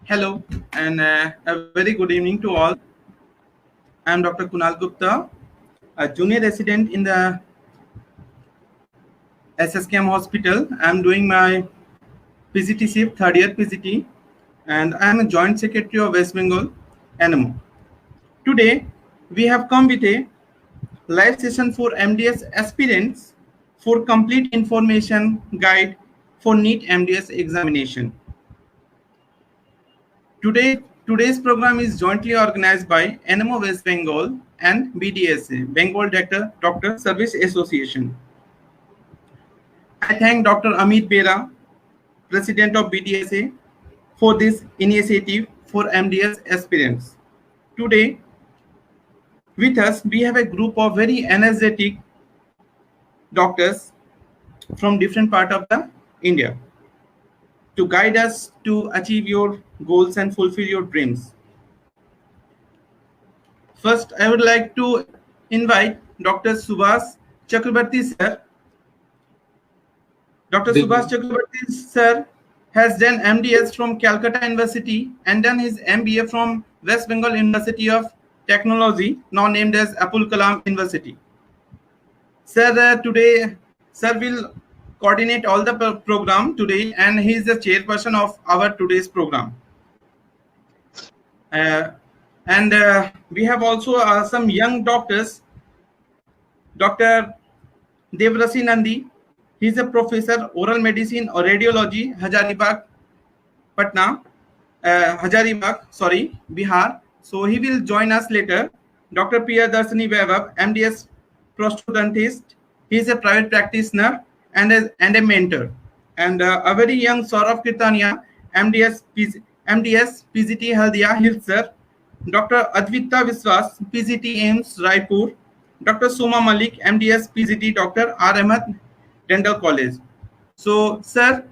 Hello and a very good evening to all. I am Dr. Kunal Gupta, a junior resident in the SSKM hospital. I am doing my PGT-SIP, third year PGT, and I am a joint secretary of West Bengal NMO. Today, we have come with a live session for MDS aspirants for complete information guide for NEET MDS examination. Today's program is jointly organized by NMO West Bengal and BDSA, Bengal Doctor Service Association. I thank Dr. Amit Bera, President of BDSA, for this initiative for MDS aspirants. Today, with us, we have a group of very energetic doctors from different parts of the India to guide us to achieve your goals and fulfill your dreams. First, I would like to invite Dr. Subhas Chakrabarti sir. Dr. Subhas Chakrabarti sir has done MDS from Calcutta University and done his MBA from West Bengal University of Technology, now named as Abul Kalam University. Sir, today, sir will coordinate all the program today, and he is the chairperson of our today's program. We have also some young doctors. Dr. Devrasi Nandi, he is a professor oral medicine or radiology, Hazaribagh, Bihar. So he will join us later. Dr. Priyadarshini Vaibhav, MDS prosthodontist. He is a private practitioner and a mentor. And a very young Saurav Kirtania, MDS PGT Haldia Hilsar. Dr. Advita Viswas, PGT AIMS Raipur. Dr. Soma Malik, MDS PGT Dr. R. Ahmed Dental College. So, sir,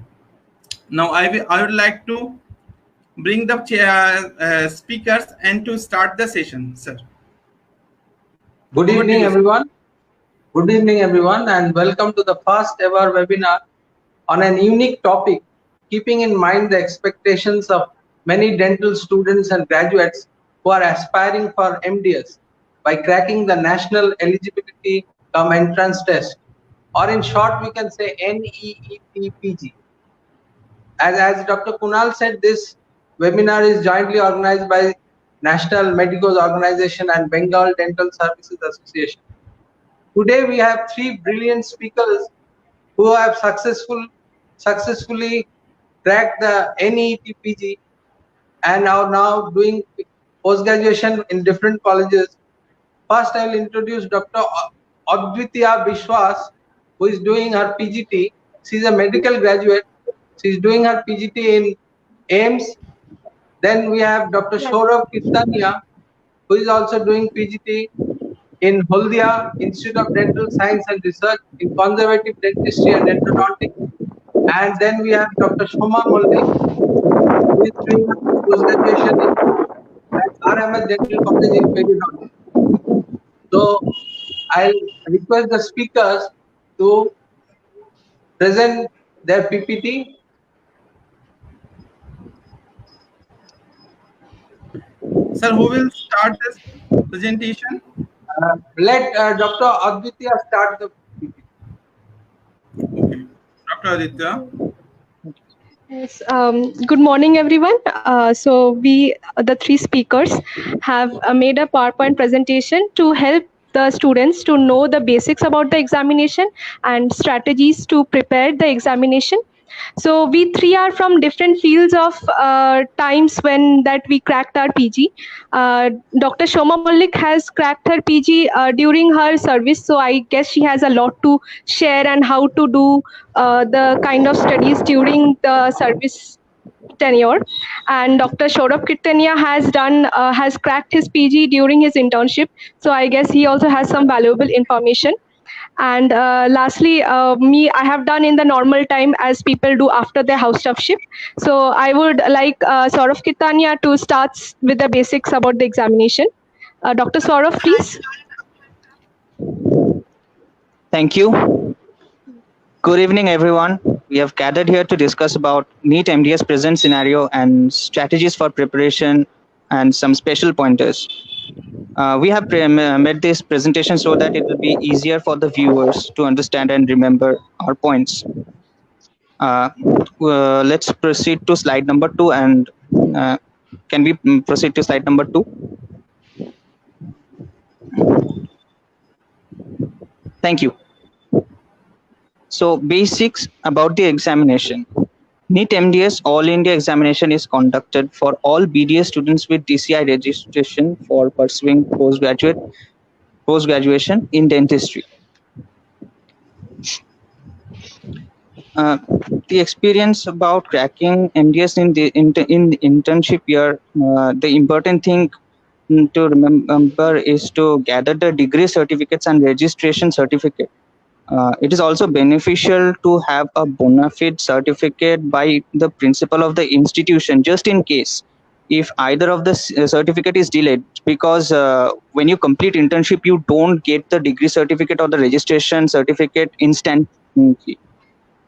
now I would like to bring the speakers and to start the session, sir. Good evening, everyone. Good evening, everyone, and welcome to the first ever webinar on an unique topic, keeping in mind the expectations of many dental students and graduates who are aspiring for MDS by cracking the National Eligibility Cum Entrance Test, or in short, we can say NEET-PG. As Dr. Kunal said, this webinar is jointly organized by National Medicos Organization and Bengal Dental Services Association. Today we have three brilliant speakers who have successfully cracked the NEET-PG and are now doing post-graduation in different colleges. First, I will introduce Dr. Advitya Vishwas, who is doing her PGT. She is a medical graduate. She is doing her PGT in AIMS. Then we have Dr. Saurav Kirtania, who is also doing PGT in Haldia Institute of Dental Science and Research in Conservative Dentistry and Endodontics. And then we have Dr. Soma Malik, who is doing post-graduation at R. Ahmed Dental College in Periodontics. So I'll request the speakers to present their PPT. Sir, who will start this presentation? Let Dr. Advitya start the PPT. Okay. Dr. Aditya. Yes, good morning, everyone. So we, the three speakers, have made a PowerPoint presentation to help the students to know the basics about the examination and strategies to prepare the examination. So we three are from different fields of times when that we cracked our PG. Dr. Shoma Malik has cracked her PG during her service, so I guess she has a lot to share and how to do the kind of studies during the service tenure. And Dr. Saurav Kirtania has cracked his PG during his internship, so I guess he also has some valuable information. And lastly, I have done in the normal time as people do after their house staff shift. So I would like Saurav Kirtania to start with the basics about the examination. Dr. Saurav, please. Thank you. Good evening, everyone. We have gathered here to discuss about NEET MDS present scenario and strategies for preparation and some special pointers. We have made this presentation so that it will be easier for the viewers to understand and remember our points. Let's proceed to slide number 2, and can we proceed to slide number 2? Thank you. So basics about the examination. NEET MDS All India examination is conducted for all BDS students with DCI registration for pursuing post-graduation in dentistry. The experience about cracking MDS in the internship year, the important thing to remember is to gather the degree certificates and registration certificate. It is also beneficial to have a bona fide certificate by the principal of the institution, just in case if either of the certificate is delayed, because when you complete internship, you don't get the degree certificate or the registration certificate instantly.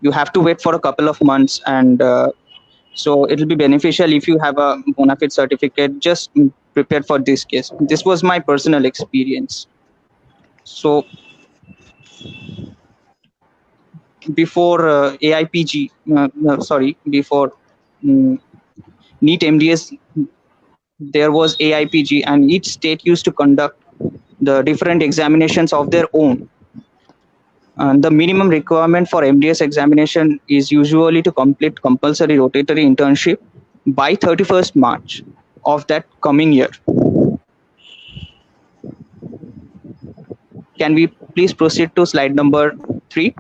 You have to wait for a couple of months, and so it will be beneficial if you have a bona fide certificate. Just prepare for this case. This was my personal experience. So before AIPG, before NEET MDS, there was AIPG, and each state used to conduct the different examinations of their own. And the minimum requirement for MDS examination is usually to complete compulsory rotatory internship by 31st March of that coming year. Can we please proceed to slide number 3?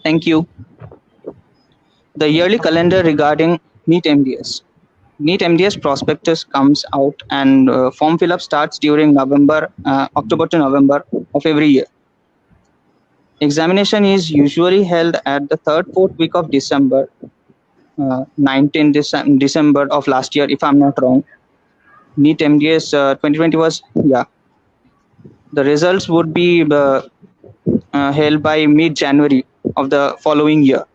Thank you. The yearly calendar regarding NEET MDS. NEET MDS prospectus comes out, and form fill-up starts during October to November of every year. Examination is usually held at the 3rd, 4th week of December, 19th December of last year, if I'm not wrong. NEET MDS 2020 was, yeah. The results would be held by mid-January of the following year.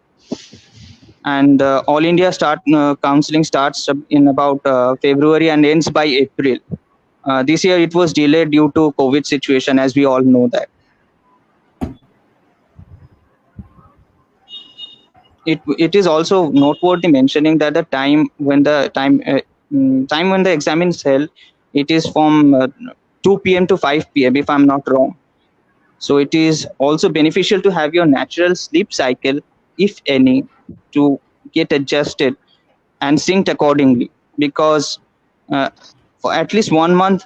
And All India counseling starts in about February and ends by April. This year it was delayed due to COVID situation, as we all know that. It is also noteworthy mentioning that the time when the exam is held, it is from 2 p.m. to 5 p.m. if I'm not wrong. So it is also beneficial to have your natural sleep cycle, if any, to get adjusted and synced accordingly, because for at least 1 month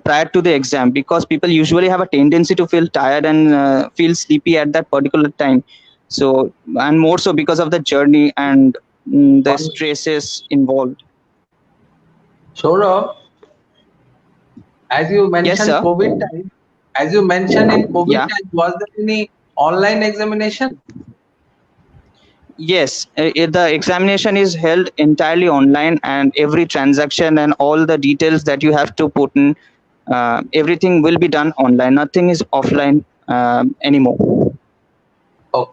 prior to the exam, because people usually have a tendency to feel tired and feel sleepy at that particular time. So, and more so because of the journey and the stresses involved. Saurabh, as you mentioned, Yes, sir. COVID time, as you mentioned in COVID Yeah. time, was there any online examination? Yes, the examination is held entirely online, and every transaction and all the details that you have to put in, everything will be done online. Nothing is offline anymore. Oh,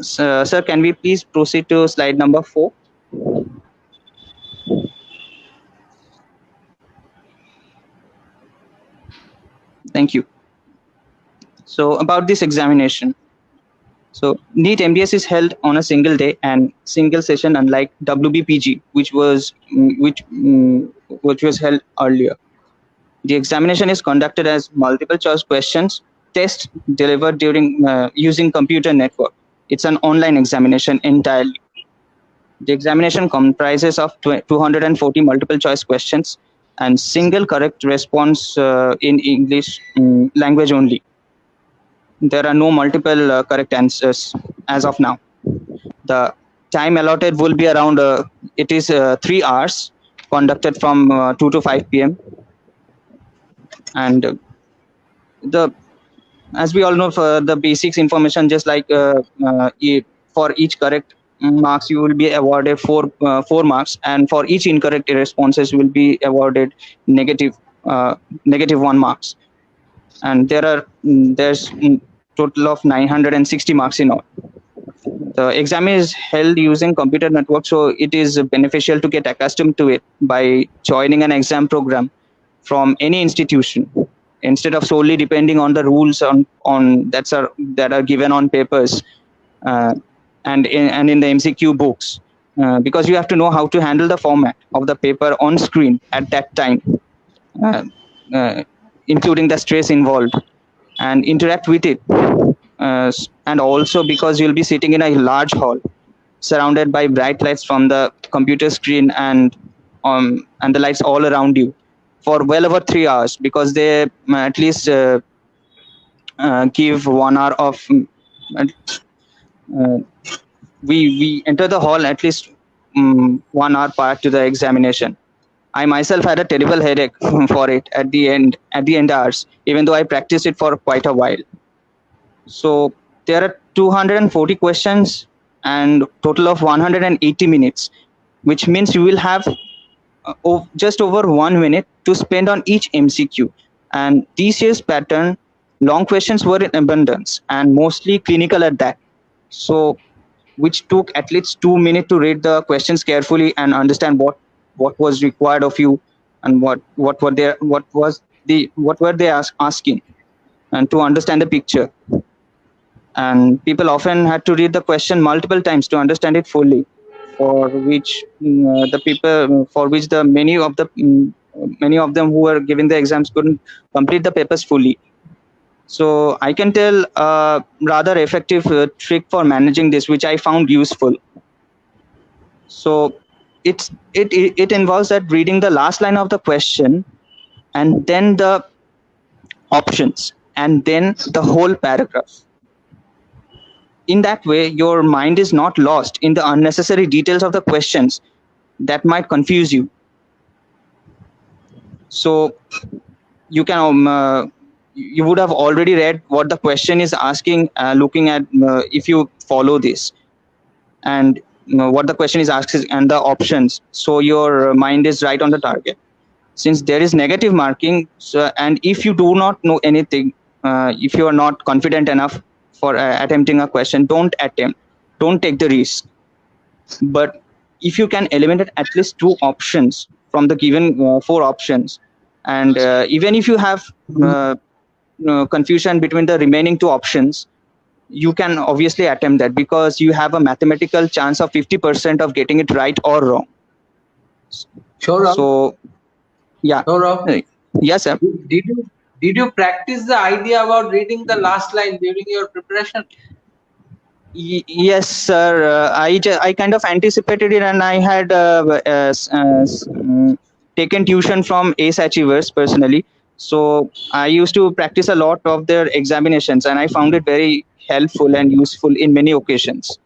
Sir, can we please proceed to slide number 4? Thank you. So about this examination. So NEET MDS is held on a single day and single session, unlike WBPG, which was held earlier. The examination is conducted as multiple choice questions, tests delivered during using computer network. It's an online examination entirely. The examination comprises of 240 multiple choice questions and single correct response in English language only. There are no multiple correct answers as of now. The time allotted will be around, it is 3 hours, conducted from 2 to 5 p.m. And as we all know, for the basics information, just like for each correct marks, you will be awarded 4 marks, and for each incorrect responses, you will be awarded negative 1 marks. and there's total of 960 marks in all. The exam is held using computer network, so it is beneficial to get accustomed to it by joining an exam program from any institution instead of solely depending on the rules that are given on papers and in the MCQ books, because you have to know how to handle the format of the paper on screen at that time, uh, uh, including the stress involved, and interact with it. And also because you'll be sitting in a large hall surrounded by bright lights from the computer screen and the lights all around you for well over 3 hours, because they at least give 1 hour of we enter the hall at least 1 hour prior to the examination. I myself had a terrible headache for it at the end hours, even though I practiced it for quite a while. So there are 240 questions and total of 180 minutes, which means you will have just over 1 minute to spend on each MCQ. And this year's pattern, long questions were in abundance and mostly clinical at that. So which took at least 2 minutes to read the questions carefully and understand what was required of you and what were they asking, and to understand the picture. And people often had to read the question multiple times to understand it fully, for which many of them who were giving the exams couldn't complete the papers fully. So I can tell a rather effective trick for managing this, which I found useful. So it involves that reading the last line of the question and then the options and then the whole paragraph. In that way, your mind is not lost in the unnecessary details of the questions that might confuse you. So you can you would have already read what the question is asking, looking at if you follow this, and what the question is asking and the options. So your mind is right on the target. Since there is negative marking, and if you do not know anything, if you are not confident enough for attempting a question, don't attempt, don't take the risk. But if you can eliminate at least 2 options from the given 4 options, and even if you have confusion between the remaining 2 options, you can obviously attempt that, because you have a mathematical chance of 50% of getting it right or wrong. Sure. So yeah. Sure. Yes, sir. Did you practice the idea about reading the last line during your preparation? Yes, sir. I kind of anticipated it, and I had taken tuition from ACE Achievers personally. So I used to practice a lot of their examinations, and I found it very helpful and useful in many occasions.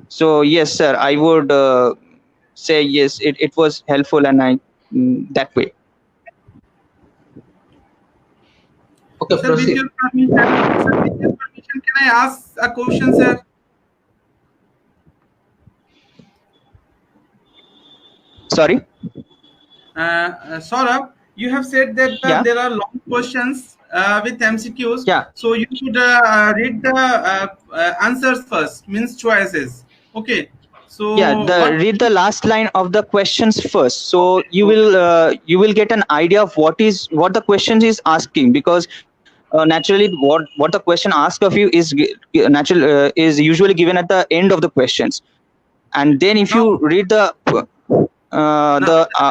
So yes, sir, I would say yes, it was helpful, and that way. Okay, Sir, with your permission, can I ask a question, sir? Sorry? Saurabh, you have said that there are long questions with MCQs. Yeah. So you should read the answers first, means choices. Okay. So yeah, read the last line of the questions first. So you will get an idea of what the question is asking, because naturally what the question asks of you is is usually given at the end of the questions, and then if you read the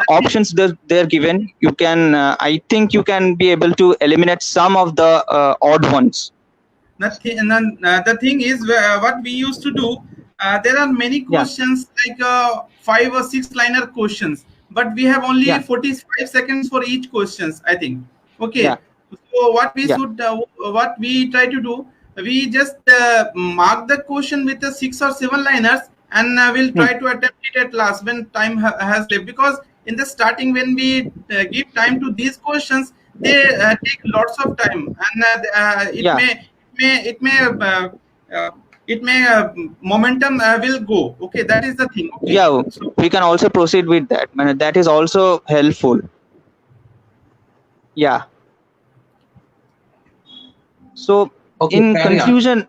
options they're given, you can I think you can be able to eliminate some of the odd ones. The thing is, what we used to do, there are many questions like 5 or 6 liner questions, but we have only 45 seconds for each questions, I think. Okay. So what we should what we try to do, we just mark the question with the 6 or 7 liners, and we'll try to attempt it at last when time has left, because in the starting when we give time to these questions, they take lots of time, and it may momentum will go. Okay, that is the thing. Okay. Yeah, so we can also proceed with that. That is also helpful. Yeah. So Okay, in carry on. conclusion,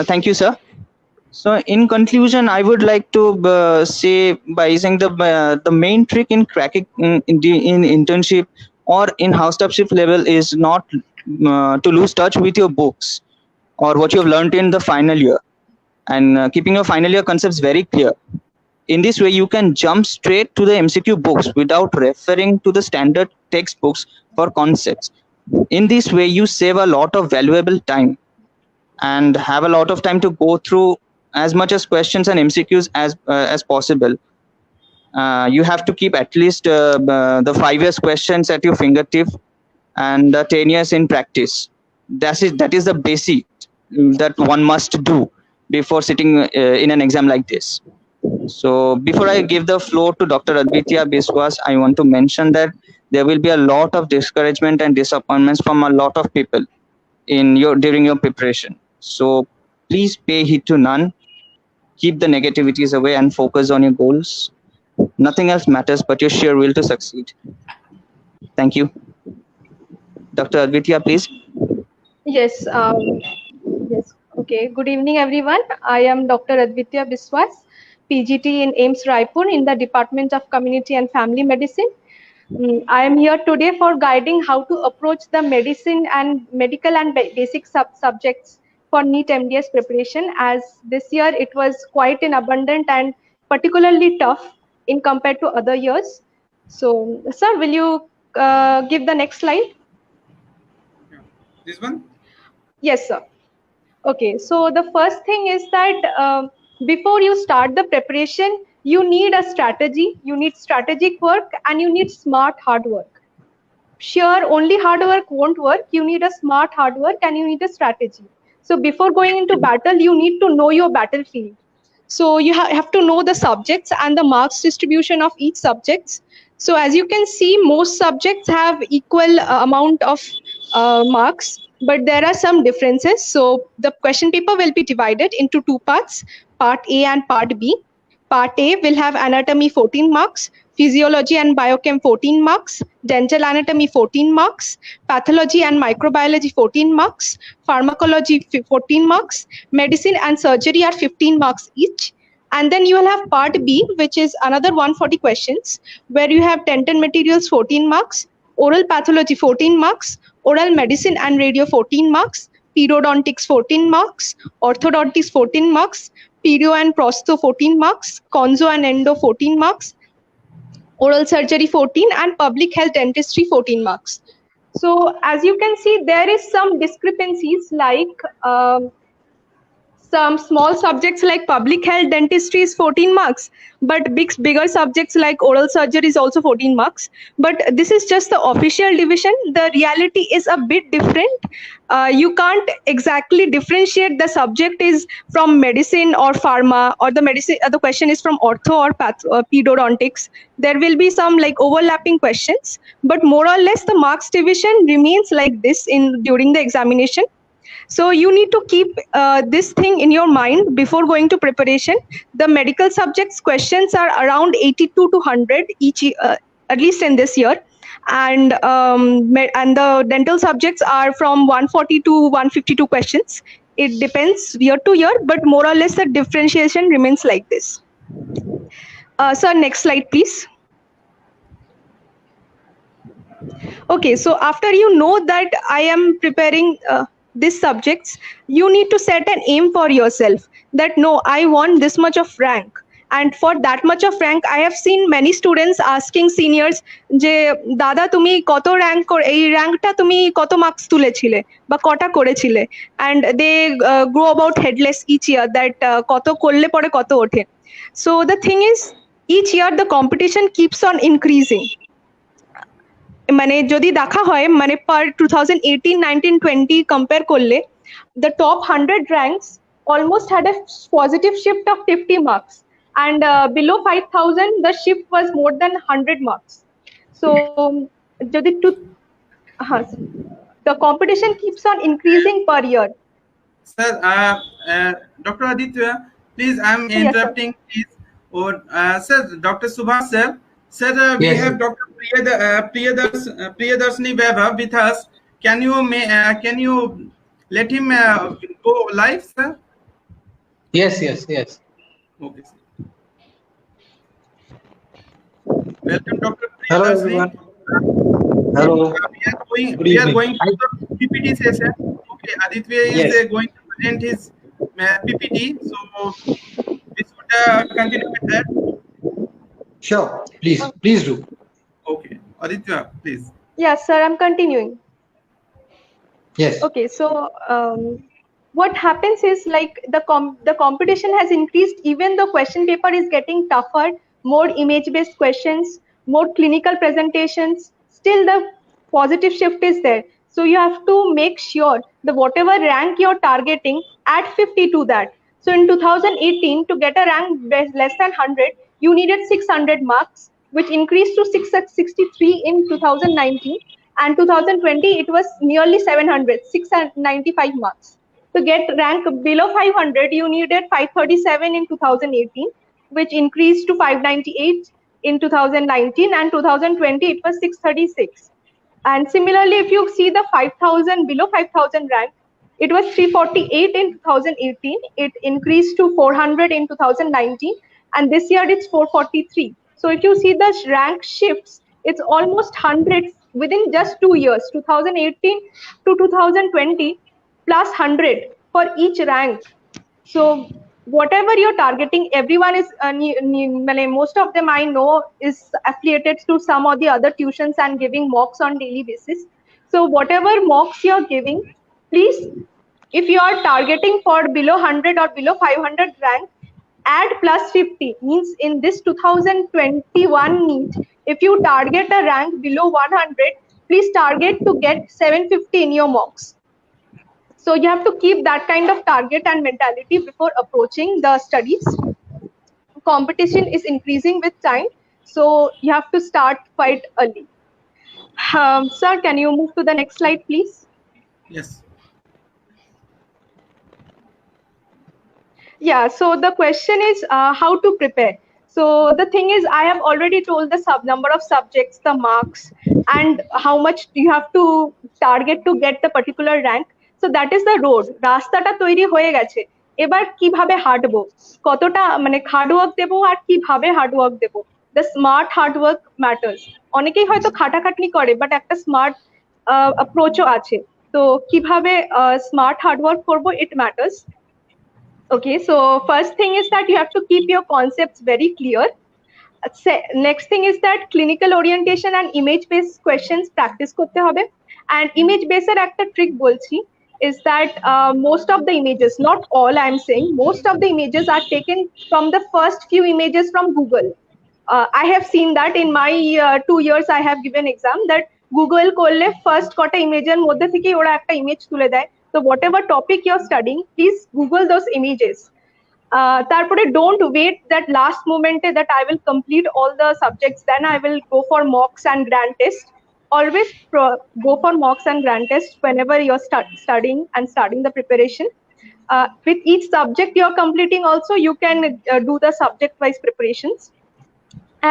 thank you, sir. So in conclusion, I would like to say by saying the main trick in cracking in internship or in house stafship level is not to lose touch with your books or what you have learned in the final year, and keeping your final year concepts very clear. In this way, you can jump straight to the MCQ books without referring to the standard textbooks for concepts. In this way, you save a lot of valuable time and have a lot of time to go through as much as questions and MCQs as possible. You have to keep at least the 5 years questions at your fingertip and 10 years in practice. That is the basic that one must do before sitting in an exam like this. So before I give the floor to Dr. Advitya Biswas, I want to mention that there will be a lot of discouragement and disappointments from a lot of people during your preparation. So please pay heed to none. Keep the negativities away and focus on your goals. Nothing else matters but your sheer will to succeed. Thank you. Dr. Advitya, please. Yes. Yes. Okay. Good evening, everyone. I am Dr. Advitya Biswas, PGT in AIMS Raipur in the Department of Community and Family Medicine. I am here today for guiding how to approach the medicine and medical and basic subjects for NEET MDS preparation, as this year it was quite in abundant and particularly tough in compared to other years. So, sir, will you give the next slide? This one? Yes, sir. Okay, so the first thing is that before you start the preparation, you need a strategy, you need strategic work, and you need smart hard work. Sure, only hard work won't work. You need a smart hard work and you need a strategy. So before going into battle, you need to know your battlefield. So you have to know the subjects and the marks distribution of each subjects. So as you can see, most subjects have equal amount of marks, but there are some differences. So the question paper will be divided into two parts, part A and part B. Part A will have anatomy 14 marks, physiology and biochem 14 marks, dental anatomy 14 marks, pathology and microbiology 14 marks, pharmacology 14 marks, medicine and surgery are 15 marks each. And then you will have part B, which is another 140 questions, where you have dental materials 14 marks, oral pathology 14 marks, oral medicine and radio 14 marks, periodontics 14 marks, orthodontics 14 marks, perio and prosto 14 marks, conzo and endo 14 marks, oral surgery 14, and public health dentistry 14 marks. So as you can see, there is some discrepancies, like some small subjects like public health dentistry is 14 marks, but bigger subjects like oral surgery is also 14 marks. But this is just the official division. The reality is a bit different. You can't exactly differentiate the subject is from medicine or pharma, or the medicine the question is from ortho or pedodontics. There will be some like overlapping questions, but more or less the marks division remains like this during the examination. So you need to keep this thing in your mind before going to preparation. The medical subjects questions are around 82 to 100 each, at least in this year. And the dental subjects are from 140 to 152 questions. It depends year to year, but more or less the differentiation remains like this. Sir, next slide, please. Okay, so after you know that I am preparing these subjects, you need to set an aim for yourself that no, I want this much of rank. And for that much of rank, I have seen many students asking seniors, je dada tumi koto rank or ei rank ta tumi koto marks tule chile ba kota kore chile, and they go about headless each year that koto korle pore koto othe. So the thing is, each year the competition keeps on increasing. মানে যদি দেখা হয় মানে per 2018, 19, 20 compare করলে, the top 100 ranks almost had a positive shift of 50 marks, and below 5,000 the shift was more than 100 marks. So যদি the competition keeps on increasing per year. Sir, Dr. Aditya, please, I'm interrupting. Please, or sir, Dr. Subhash sir. Sir, we Yes, have sir. Dr. Priyadarshini Vaibhav with us. Can you let him go live, sir? Yes. Okay, sir. Welcome, Dr. Hello, Priyadarshini. everyone. Hello. Good We are evening. going to the PPT session. Okay, Aditya is Yes. going to present his PPT. So we should continue with that. Sure. Please do. Okay, Aditya, please. Yes, sir, I'm continuing. Yes. Okay, so what happens is like the competition has increased, even though question paper is getting tougher, more image-based questions, more clinical presentations, still the positive shift is there. So you have to make sure that whatever rank you're targeting, add 50 to that. So in 2018, to get a rank less than 100, you needed 600 marks, which increased to 663 in 2019. And 2020 it was nearly 700, 695 marks. To get rank below 500 you needed 537 in 2018, which increased to 598 in 2019, and 2020 it was 636. And similarly, if you see the 5000 below 5000 rank, it was 348 in 2018, it increased to 400 in 2019, and this year it's 443. So if you see the rank shifts, it's almost 100 within just 2 years, 2018 to 2020, plus 100 for each rank. So whatever you're targeting, everyone is most of them I know is affiliated to some or the other tuitions and giving mocks on daily basis. So whatever mocks you're giving, please, if you are targeting for below 100 or below 500 rank, add plus 50. Means in this 2021 NEET, if you target a rank below 100, please target to get 750 in your mocks. So you have to keep that kind of target and mentality before approaching the studies. Competition is increasing with time, so you have to start quite early. Sir, can you move to the next slide, please? Yes. Yeah, so the question is how to prepare. So the thing is, I have already told the number of subjects, the marks, and how much you have to target to get the particular rank. So that is the road. রাস্তাটা তৈরি হয়ে গেছে। এবার কিভাবে হাঁটবো? কতটা মানে hard work দেবো আর কিভাবে হার্ড ওয়ার্ক দেবো? The smart hard work matters. অনেকেই হয়তো খাটাখাটনি করে, বাট একটা স্মার্ট অ্যাপ্রোচও আছে। তো কিভাবে স্মার্ট হার্ড ওয়ার্ক করবো, it matters. Okay, so first thing is that you have to keep your concepts very clear. Next thing is that clinical orientation and image based questions practice korte hobe. And image based er ekta trick bolchi is that most of the images, not all I am saying, most of the images are taken from the first few images from Google. I have seen that in my 2 years I have given exam that Google korle first kota image er moddhe thekei ora ekta image tule deয়. So whatever topic you're studying, please Google those images. তারপরে don't wait that last moment that I will complete all the subjects, then I will go for mocks and grand test. Always go for mocks and grand test whenever you're studying and starting the preparation. With each subject you're completing also, you can do the subject wise preparations.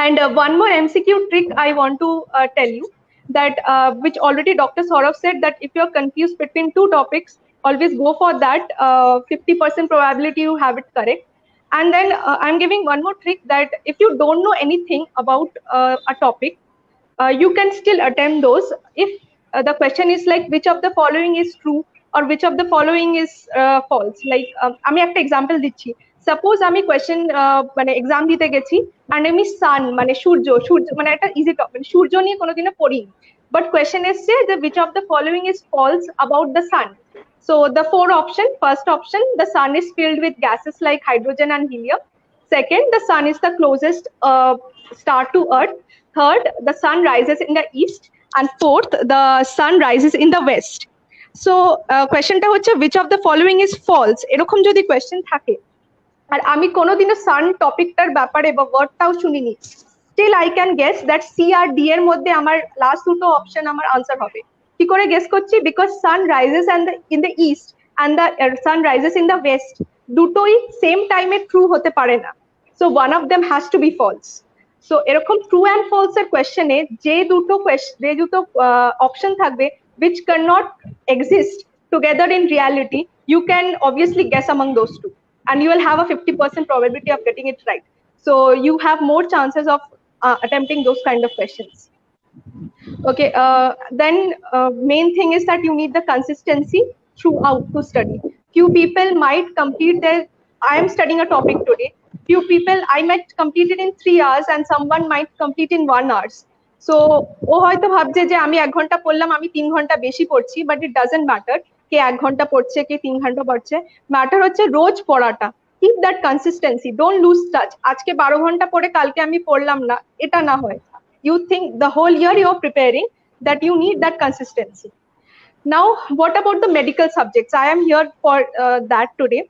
And one more MCQ trick I want to tell you, that which already Dr. Saurav said, that if you're confused between two topics, always go for that 50% probability you have it correct. And then I'm giving one more trick, that if you don't know anything about a topic, you can still attempt those. If the question is like which of the following is true or which of the following is false, like আমি একটা example দিচ্ছি। Suppose আমি question মানে exam দিতে গেছি, and আমি সান মানে সূর্য মানে একটা ইজি টপিক, সূর্য নিয়ে কোনোদিনও পড়িনি, বাট কোয়েশ্চেন এসছে যে which of the following is false about the sun. So the four option, first option, the sun is filled with gases like hydrogen and helium. Second, the sun is the closest star to earth. Third, the sun rises in the east. And fourth, the sun rises in the west. So questionটা হচ্ছে which of the following is false, এরকম যদি question থাকে আর আমি কোনোদিনও সান টপিকটার ব্যাপারে বা ওয়ার্ডটাও শুনিনি, still I can guess that C R D এর মধ্যে আমার লাস্ট দুটো অপশন আমার আনসার হবে। কি করে গেস করছি? Because sun rises in the east and the sun rises in the west, দুটোই সেম টাইমে ট্রু হতে পারে না। So one of them has to be false. So এরকম ট্রু অ্যান্ড ফলস এর কোয়েশ্চেনে যে দুটো অপশন থাকবে which cannot exist together in reality, you can obviously guess among those two, and you will have a 50% probability of getting it right. So you have more chances of attempting those kind of questions. Okay, then main thing is that you need the consistency throughout to study. Few people might complete their, I am studying a topic today, few people I might complete it in 3 hours and someone might complete in 1 hour. So ও হয়তো ভাবছে যে আমি 1 ঘন্টা পড়লাম, আমি 3 ঘন্টা বেশি পড়ছি, বাট ইট ডাজন্ট ম্যাটার কে 1 ঘন্টা পড়ছে কে 3 ঘন্টা পড়ছে। ম্যাটার হচ্ছে রোজ পড়াটা। Keep that consistency, don't lose touch. আজকে 12 ঘন্টা পড়ে কালকে আমি পড়লাম না, এটা না হয়। You think the whole year you're preparing, that you need that consistency. Now, what about the medical subjects? I am here for that today.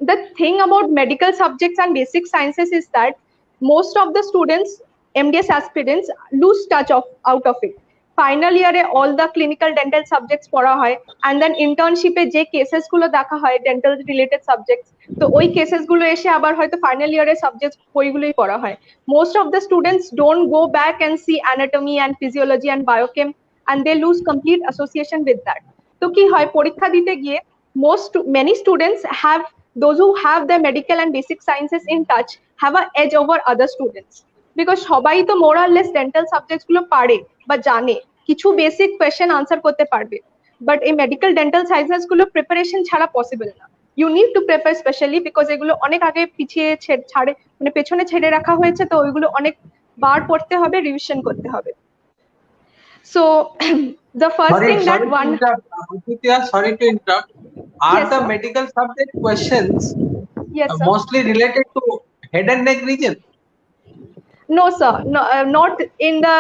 The thing about medical subjects and basic sciences is that most of the students, MDS aspirants, lose touch out of it. Final year all the clinical dental subjects পড়া হয়, and then internship যে cases গুলো দেখা হয় dental related subjects, তো ওই cases গুলো এসে আবার হয়তো final year subjects ওইগুলোই পড়া হয়. Most of the students don't go back and see anatomy and physiology and biochem, and they lose complete association with that. তো কি হয়, পরীক্ষা দিতে গিয়ে many students have, those who have their medical and basic sciences in touch have an edge over other students, because সবাই তো more or less dental subjects গুলো পারে বা জানে, কিছু বেসিক কোয়েশ্চেন আনসার করতে পারবে, বাট এই মেডিকেল ডেন্টাল সায়েন্সেস গুলো প্রিপারেশন ছাড়া পসিবল না। You need to prepare specially because এগুলো অনেক আগে পিছিয়ে ছাড়ে, মানে পেছনে ছেড়ে রাখা হয়েছে, তো ওইগুলো অনেক বার পড়তে হবে, রিভিশন করতে হবে। So the first thing that one, sorry to interrupt, are Yes, the sir. medical subject questions yes sir. mostly related to head and neck region? No sir, no, not in the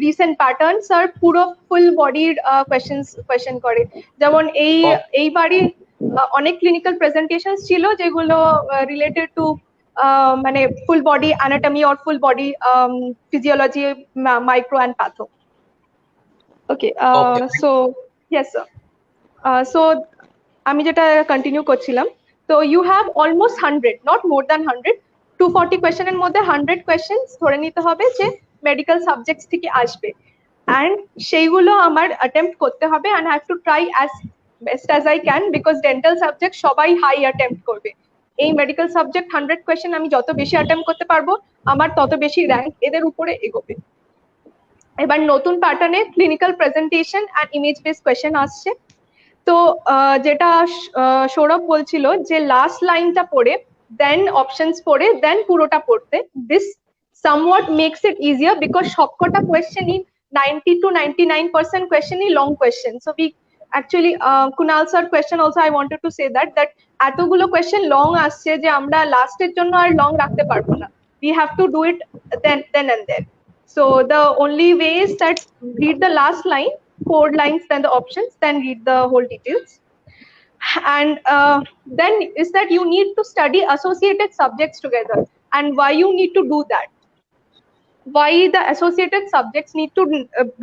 recent pattern sir, পুরো ফুল বডির question করে। যেমন এইবারই অনেক clinical presentation ছিল যেগুলো related to মানে full body anatomy or full body physiology, micro and patho. Okay, so yes sir, so আমি যেটা কন্টিনিউ করছিলাম, তো you have almost 100, not more than 100, 240 কোয়েশ্চেনের মধ্যে 100 কোয়েশ্চেন্স ধরে নিতে হবে যে মেডিকেল সাবজেক্টস থেকে আসবে, অ্যান্ড সেইগুলো আমার অ্যাটেম্প্ট করতে হবে, and have to try as best as I can, because dental subject সবাই হাই অ্যাটেম্প্ট করবে। এই মেডিকেল সাবজেক্ট 100 কোয়েশ্চেন আমি যত বেশি অ্যাটেম্প্ট করতে পারবো, আমার তত বেশি র্যাঙ্ক এদের উপরে এগোবে। এবার নতুন প্যাটার্নে clinical presentation and image based question আসছে। তো যেটা সৌরভ বলছিল যে লাস্ট লাইনটা পড়ে দেন অপশনস পড়ে দেন পুরোটা পড়তে, this somewhat makes it easier because সবকটা কোয়েশ্চেনই 90 to 99% কোয়েশ্চেনই long question. So we actually Kunal sir question also I wanted to say that এতগুলো কোয়েশ্চেন লং আসছে যে আমরা লাস্টের জন্য আর লং রাখতে পারবো না, we have to do it then and there. So the only way is that read the last line, 4 lines, then the options, then read the whole details. And then is that you need to study associated subjects together. And why you need to do that? Why the associated subjects need to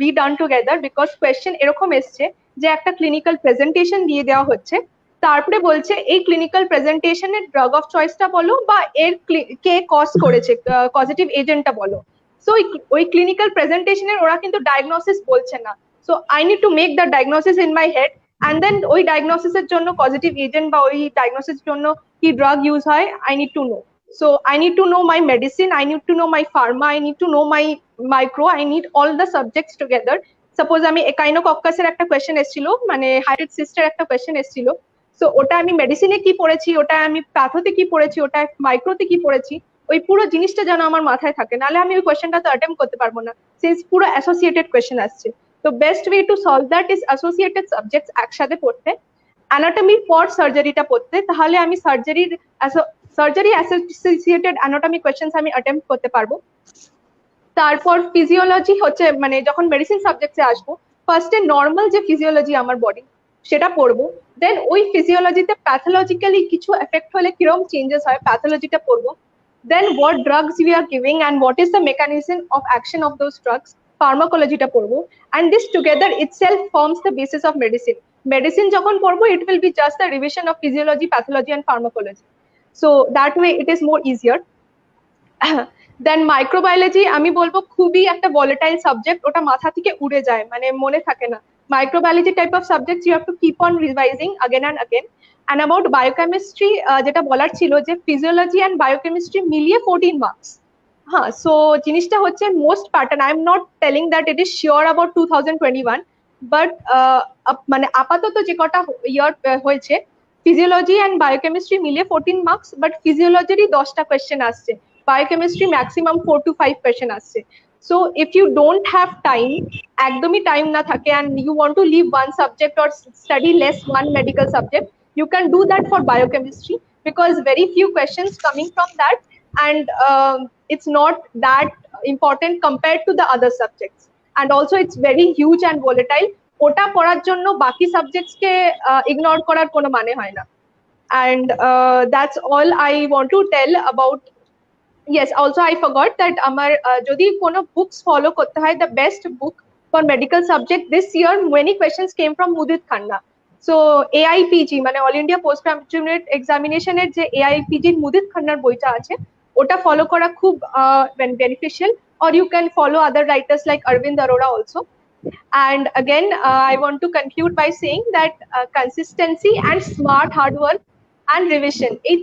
be done together? Because question এরকম এসছে যে একটা clinical presentation দিয়ে দেওয়া হচ্ছে, তারপরে বলছে এই ক্লিনিক্যাল প্রেজেন্টেশনের ড্রাগ অফ চয়েসটা বলো বা এর কে কজ করেছে, পজিটিভ এজেন্টটা বলো। সো ওই ক্লিনিক্যাল প্রেজেন্টেশনের ওরা কিন্তু ডায়াগনোসিস বলছে না। So I need to make the diagnosis in my head, and then ওই ডায়াগনোসিসের জন্য পজিটিভ এজেন্ট বা ওই ডায়াগনোসিসের জন্য কি ড্রাগ ইউজ হয়, I need to know. So I need to know my medicine, I need to know my pharma, I need to know my micro, I need all the subjects together. Suppose আমি একাইনোকক্কাসের একটা question এসেছিল, মানে hydrate সিস্টের একটা question এসেছিল, so ওটা আমি মেডিসিনে কি পড়েছি, ওটা আমি প্যাথোতে কি পড়েছি, ওটা মাইক্রোতে কি পড়েছি, ওই পুরো জিনিসটা যেন আমার মাথায় থাকে, নাহলে আমি ওই কোয়েশ্চেনটা তো অ্যাটেম্প করতে পারবো না, সিন্স পুরো অ্যাসোসিয়েটেড কোয়েশ্চেন আসছে। তো best way to solve that is associated subjects একসাথে পড়তে, অ্যানাটমির পর সার্জারিটা পড়তে, তাহলে আমি সার্জারি অ্যাসোসিয়েটেড অ্যানাটমি কোয়েশ্চেন্স আমি অ্যাটেম্প্ট করতে পারবো। তারপর ফিজিওলজি হচ্ছে, মানে যখন মেডিসিন সাবজেক্টে আসবো, ফার্স্টে নর্মাল যে ফিজিওলজি আমার বডি সেটা পড়বো, দেন ওই ফিজিওলজিতে প্যাথোলজিক্যালি কিছু এফেক্ট হলে কিরকম চেঞ্জেস হয় প্যাথোলজিটা পড়বো, then what drugs we are giving and what is the mechanism of action of those drugs, ফার্মাকোলজিটা পড়বো, and this together itself forms the basis of medicine. Medicine যখন পড়বো, it will be just the revision of physiology, pathology and pharmacology. So that way it is more easier. Then microbiology আমি বলবো খুবই একটা volatile subject, ওটা মাথা থেকে উড়ে যায়, মানে মনে থাকে না। Microbiology type of subject you have to keep on revising again and again. And about biochemistry যেটা বলার ছিল যে ফিজিওলজি এন্ড বায়োকেমিস্ট্রি মিলিয়ে 14 মার্কস। হ্যাঁ, সো জিনিসটা হচ্ছে most pattern, I am not telling that it is sure about 2021, but মানে আপাতত যে কটা ইয়ার হয়েছে ফিজিওলজি এন্ড বায়োকেমিস্ট্রি মিলিয়ে 14 মার্কস, বাট ফিজিওলজিরই 10টা কোয়েশ্চেন আসছে, বায়োকেমিস্ট্রি ম্যাক্সিমাম 4 to 5 কোয়েশ্চেন আসছে। So if you don't have time, একদমই টাইম না থাকে and you want to leave one subject or study less one medical subject, you can do that for biochemistry because very few questions coming from that, and it's not that important compared to the other subjects, and also it's very huge and volatile, ওটা পড়ার জন্য বাকি subjects কে ignore করার কোনো মানে হয় না। and that's all I want to tell about. Yes, also I forgot that আমার যদি কোনো books follow করতে হয়, the best book for medical subject this year many questions came from Mudit Khanna. So AIPG মানে all India post graduate examination এর যে AIPG মুদিত খান্নার বইটা আছে ওটা ফলো করা খুব beneficial, or you can follow other writers like Arvind Arora also. And again I want to conclude by saying that consistency and smart hard work and revision এই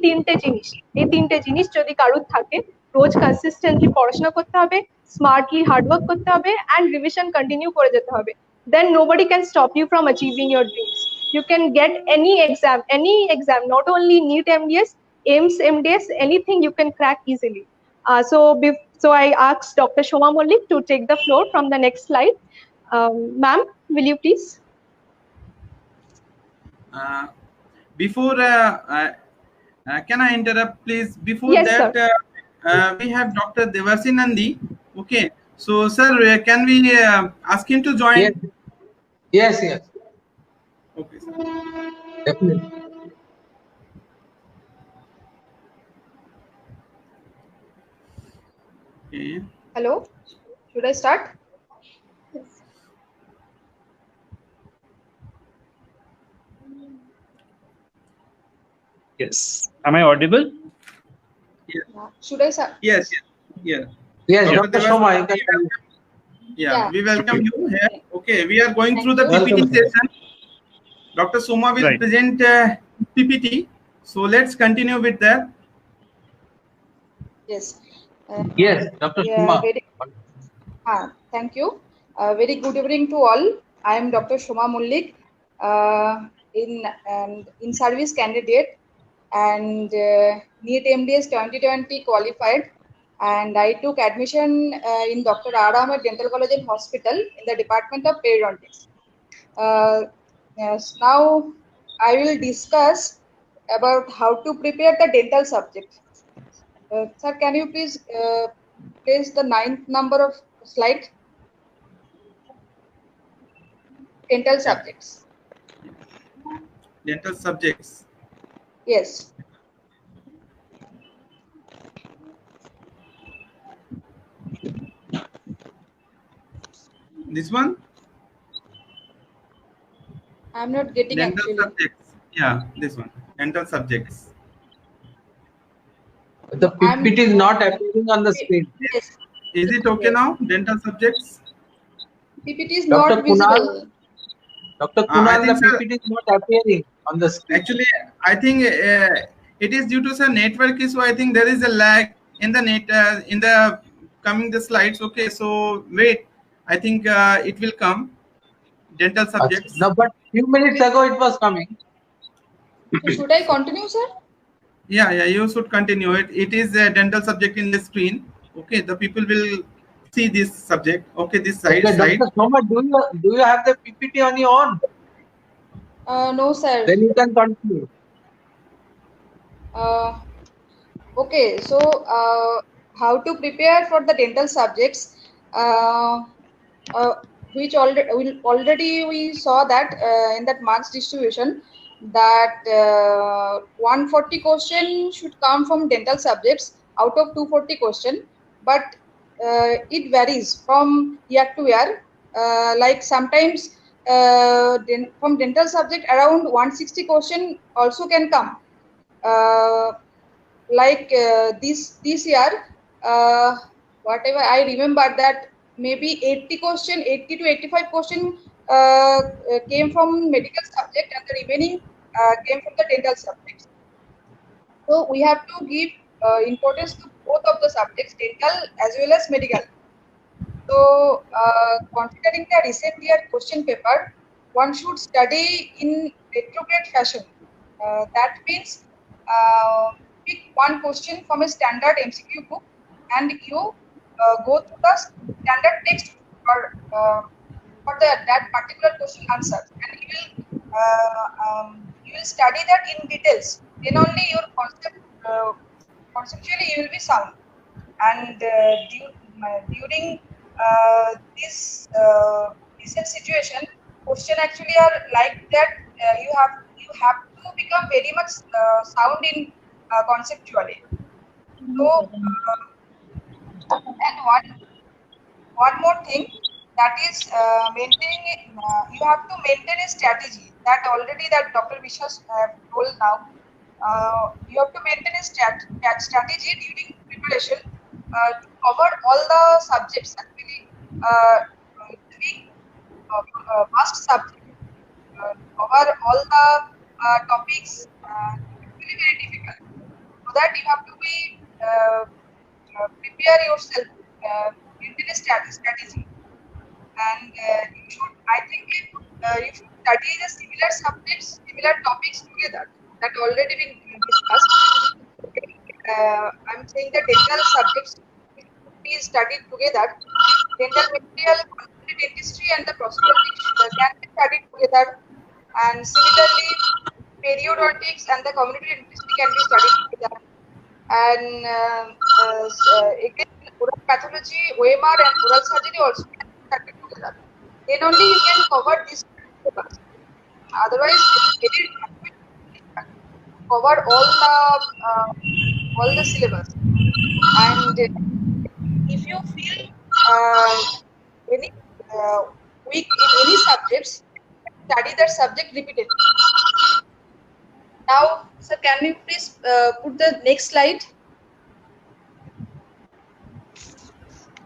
তিনটে জিনিস যদি কারুর থাকে, রোজ কনসিস্টেন্টলি পড়াশোনা করতে হবে, স্মার্টলি হার্ড ওয়ার্ক করতে হবে and revision কন্টিনিউ করে যেতে হবে, then nobody can stop you from achieving your dreams. You can get any exam, not only NEET MDS, AIMS MDS, anything you can crack easily. So I asked Dr. Shoma Mollik to take the floor from the next slide. Ma'am, will you please? Before can I interrupt please? Before Yes, that we have Dr. Devarsi Nandi. Okay, so sir, can we ask him to join? Yes. Okay, sir. Definitely. Okay. Hello, should I start? Yes. Am I audible? Should I start? Yes. Yes, Dr. Dr. Devarsi Shoma, you Nandi, can. Yeah, we welcome you here. Okay, we are going through the Welcome. PPT session. Dr. Soma will Right. present PPT. So let's continue with that. Yes. Yes, Dr. Yeah, Shoma. thank you. Very good evening to all. I am Dr. Shoma Mollik, in service candidate and NEET MDS 2020 qualified, and I took admission in Dr. R. Ahmed Dental College and Hospital in the Department of Periodontics. Yes, now I will discuss about how to prepare the dental subject. Sir, can you please place the 9th number of slide? Dental subjects. Dental subjects. Yes. This one? I'm not getting Dental actually. subjects. Yeah, this one. Dental subjects. The PPT is not appearing on the screen. Yes. Is it okay now? Dental subjects? PPT is Dr. not visible. Dr. I Kunal, the think, sir, PPT is not appearing on the screen. Actually, I think it is due to some network issue. I think there is a lag in the net in the coming the slides. Okay, so wait. I think it will come. Dental subjects. No, but few minutes ago it was coming. So should I continue, sir? Yeah, you should continue it. It is a dental subject in the screen. Okay, the people will see this subject. Okay, this side. Okay, Dr. Soma, do you have the PPT on your own? No, sir. Then you can continue. Okay, so how to prepare for the dental subjects, which already we saw that in that marks distribution that 140 question should come from dental subjects out of 240 question, but it varies from year to year. Like sometimes from dental subject around 160 question also can come. Like this year whatever I remember, that maybe 80 to 85 question came from medical subject, and the remaining came from the dental subjects. So we have to give importance to both of the subjects, dental as well as medical. So considering the recent year question paper, one should study in retrograde fashion. That means pick one question from a standard MCQ book, and you go through the standard text for that particular question answer, and you will study that in details. Then only your conceptually you will be sound. And during this recent situation, question actually are like that. You have to become very much sound in conceptually. So and one more thing, that is maintaining. You have to maintain a strategy that already that Dr. Vishwas have told now. You have to maintain a strategy during preparation to cover all the subjects. Actually, doing must subject, cover all the topics, really very difficult. So that you have to be prepare yourself, maintain a strategy, and you should. I think you should study the similar subjects, similar topics together. That already been discussed. I'm saying the dental subjects be studied together. Dental material, community dentistry, and the prosthodontics can be studied together. And similarly, periodontics and the community dentistry can be studied together. And again, oral pathology, OMR, and oral surgery also can be studied together. Then only you can cover this syllabus. Otherwise, it is cover all the syllabus. And if you feel any weak in any subjects, study that subject repeatedly. Now, sir, can you please put the next slide?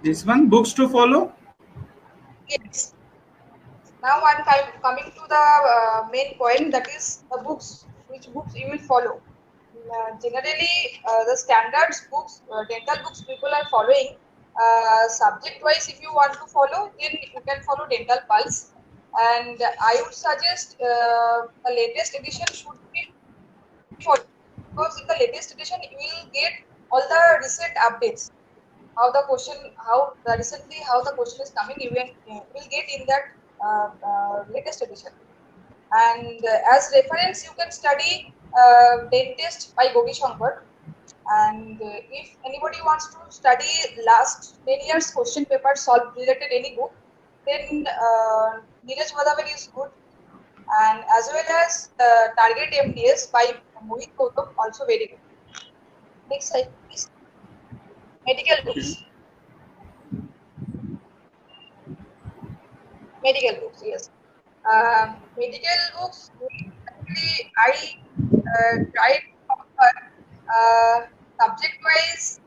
This one, books to follow. Yes. Now I'm coming to the main point, that is the books. Which books you will follow? Generally, the standards books, dental books people are following. Subject-wise, if you want to follow, then you can follow Dental Pulse. And I would suggest the latest edition should be followed, because in the latest edition you will get all the recent updates. How the question is coming, you will get in that latest edition. And as reference, you can study Dentist by Gogi Shankar. And if anybody wants to study last 10 years question paper solved related any book, then Neeraj Madhaveri is good. And as well as Target MDS by Mohit Gautam, also very good. Next slide, please. Medical books. Medical books, yes. Medical books, actually, I tried to cover subject-wise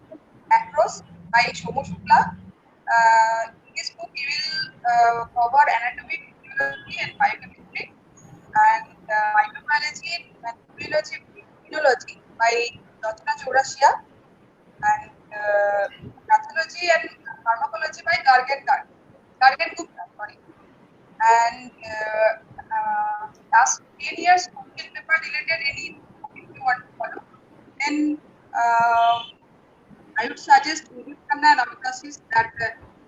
across by Shomu Shukla. In this book, you will cover anatomy, physiology, and biochemistry, and microbiology and immunology by Rachna Chaurasia, and pathology and pharmacology by Gargan Gupta, sorry. And last 10 years question paper related any topic you want to follow, then I would suggest Udit Khanna and Amitasis, that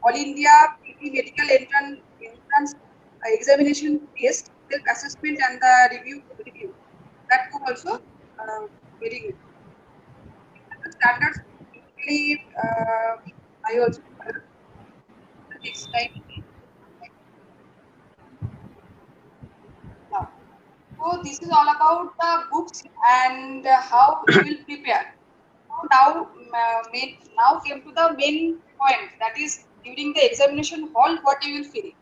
All India PT Medical Entrance Examination Test, Self-Assessment and the Review. That book also very good. The standards, usually, I also follow. The next slide. Now, so this is all about the books and how you will prepare. Now came to the main point, that is during the examination hall, what you will feel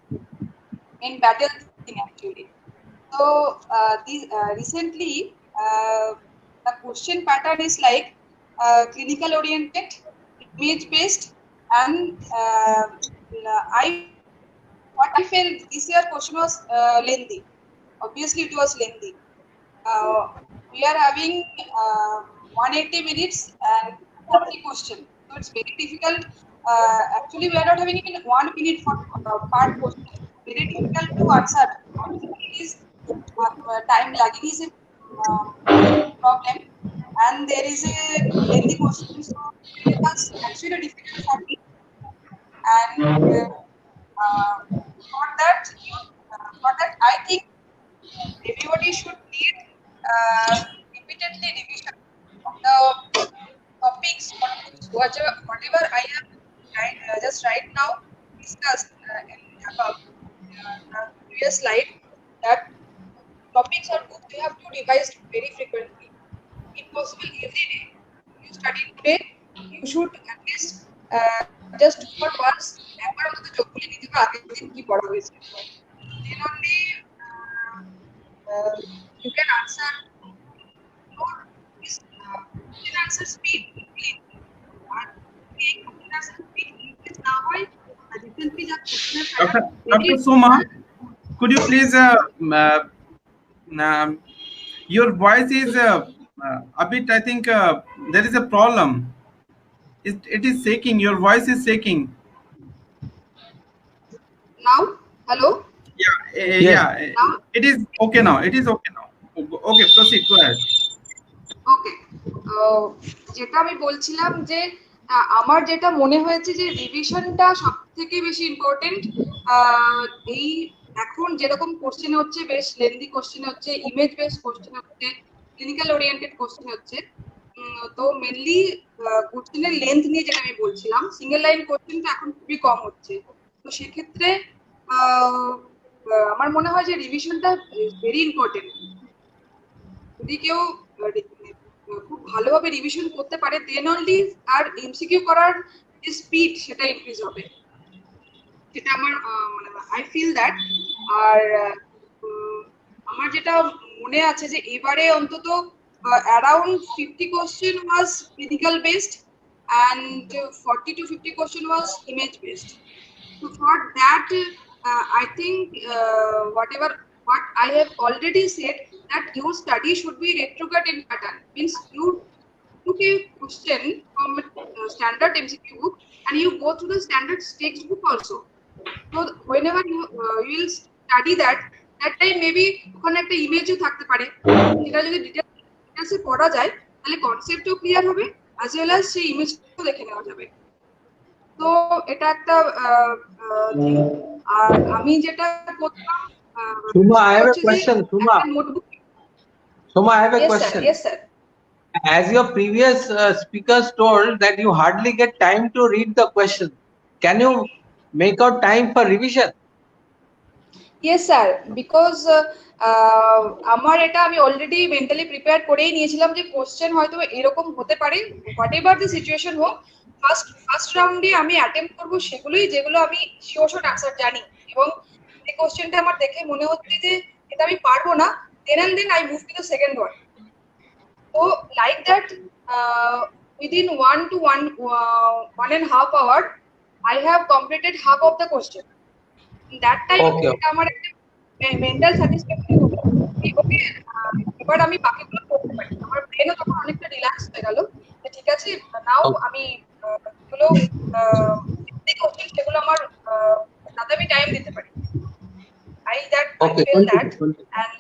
in battle thing actually. So recently the question pattern is like clinical oriented, image based, and what I felt this year question was lengthy. Obviously, it was lengthy. We are having 180 minutes and 40 questions, so it's very difficult. Actually, we are not having even 1 minute for per question. Very difficult to answer. It is time lagging is a problem, and there is a lengthy question, so it was actually difficult for me. And for that, I think everybody should need repeatedly revision of the topics or whatever I have just right now discussed about the previous slide, that topics are good. You have to revise very frequently. If possible, every day. You study today, you should at least just do it once. একবার অন্তত যোগ করে নিতে হবে আগের দিন কি পড়া হয়েছে। Then only you can answer more. You can answer speed. আর এই question answer speed increase না হয় recently যা question Dr. Soma, could you please your voice is a bit, I think there is a problem. It is shaking. Your voice is shaking. now. Hello. Yeah. It is okay now. It is okay now. Okay, proceed. Go ahead. ওকে, যেটা আমি বলছিলাম যে আমার যেটা মনে হয়েছে যে রিভিশনটা সব থেকে বেশি ইম্পর্টেন্ট। এই এখন যেরকম কোশ্চেন হচ্ছে, বেশ লেন্দি কোশ্চেন হচ্ছে, ইমেজ বেস কোশ্চেন হচ্ছে, ক্লিনিক্যাল ওরিয়েন্টেড কোশ্চেন হচ্ছে, তো মেনলি কোশ্চেনের লেন্থ নিয়ে যেটা আমি বলছিলাম, সিঙ্গেল লাইন কোশ্চেনটা এখন খুবই কম হচ্ছে। তো সেক্ষেত্রে আমার মনে হয় যে রিভিশনটা ভেরি ইম্পর্টেন্ট। যদি কেউ খুব ভালোভাবে রিভিশন করতে পারে, দেন অনলি আর এমসিকিউ করার যে স্পিড সেটা ইনক্রিজ হবে, সেটা আমার মানে আই ফিল দ্যাট। আর আমার যেটা মনে আছে যে এবারে অন্তত around 50 question was clinical based and 40 to 50 question was image based. So for that, I think what I have already said, that your study should be retrograde in pattern. Means you took a question from a standard MCQ book and you go through the standard textbook also. So whenever you will study that time maybe ওখানে একটা ইমেজও থাকতে পারে, যেটা যদি ডিটেইলসে পড়া যায় তাহলে কনসেপ্টও clear হবে, as well as সেই ইমেজটাও দেখে নেওয়া যাবে। তো এটা একটা আর আমি যেটা করতাম, Suma, I have a question. Suma, I have a Yes, question. sir. Yes, sir. As your previous speakers told that you hardly get time to read the question, can you make out time for revision? Yes, sir. Because আমার এটা আমি already mentally prepare করেই নিয়েছিলাম যে question হয়তো এরকম হতে পারে, হোয়াট এভার দ্য সিচুয়েশন হোক, ফার্স্ট রাউন্ডে আমি অ্যাটেম্প করবো সেগুলোই যেগুলো আমি শিওর আনসার জানি, এবং যে কোশ্চেনটা আমার দেখে মনে হচ্ছে যে এটা আমি পারবো না, then I move to the second one. So like that, within 1 to 1.5 hour, I have completed half of the question. That time, এটা আমার একটা মেন্টাল স্যাটিসফ্যাকশন হলো, ওকে এবার আমি বাকিগুলো করতে পারি, আমার ব্রেনও তখন অনেকটা রিল্যাক্স হয়ে গেল, ঠিক আছে নাও আমি যেগুলো কোশ্চেন সেগুলো আমার তাতে আমি টাইম দিতে পারি। I feel that, and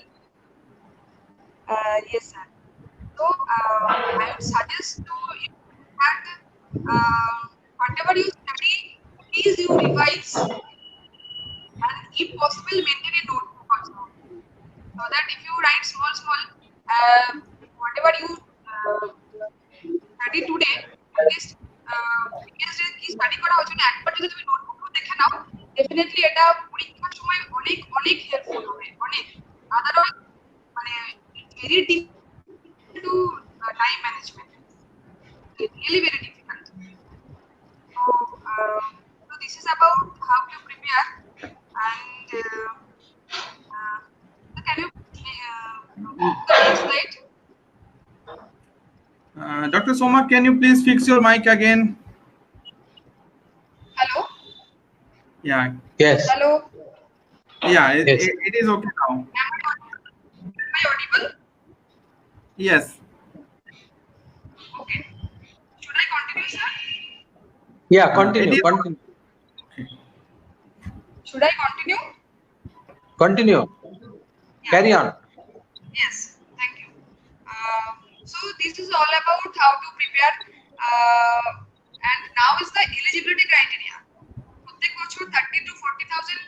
yes sir. So I would suggest to that whatever you study, please you revise, and if possible maintain a notebook also, so that if you write small whatever you study today, at least previous day কি study করা হয়েছে একবার যদি তুমি নোটবুকও দেখে নাও, definitely এটা পরীক্ষার সময় অনেক অনেক হেল্পফুল হবে, অনেক। আদারওয়াইজ মানে very difficult to time management, really very difficult. So this is about how to prepare, and can you the next slide? Dr. Soma, can you please fix your mic again? Yeah, Yes. Hello. yeah, Yes. it is okay now. Am I audible? Yes. Okay. Should I continue, sir? Yeah, It continue. is Continue. okay. Should I continue? Continue. Yeah. Carry on. Yes. Thank you. So this is all about how to prepare, and now is the eligibility criteria. প্রত্যেক বছর 30 to 40,000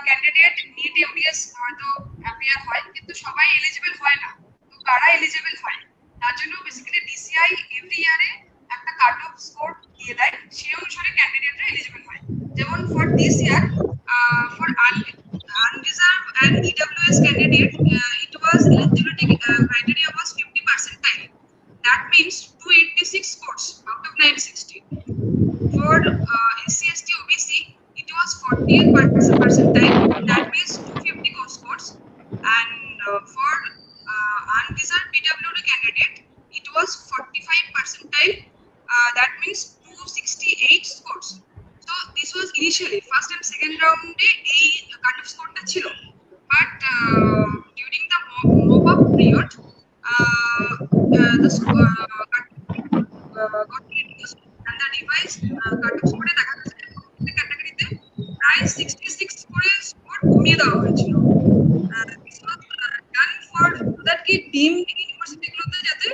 candidate NEET MDS হয়তো appear হয়, কিন্তু সবাই eligible হয় না। তো কারা এলিজিবল হয়, তার জন্য বেসিক্যালি ডিসিআই এভরি ইয়ারে একটা কাট অফ স্কোর দিয়ে দেয়, সেই অনুসারে ক্যান্ডিডেটরা এলিজিবল হয়। যেমন for this year, for unreserved and EWS candidate, it was eligibility criteria was 50 percentile. That means 286 scores out of 960. For SC, ST, OBC, it was 40th percentile. That means 250 scores. And for unreserved PWD candidate, it was 45 percentile. That means 268 scores. So this was initially first and second round a cut off score ta chilo, but during the mop up period, the got reduced, and the revised cut off score দেখা যাচ্ছে প্রত্যেক ক্যাটাগরিতে প্রায় 66 করে score কমিয়ে দেওয়া হয়েছিল। This was done for that কি ডিমড ইউনিভার্সিটিগুলোতে যাতে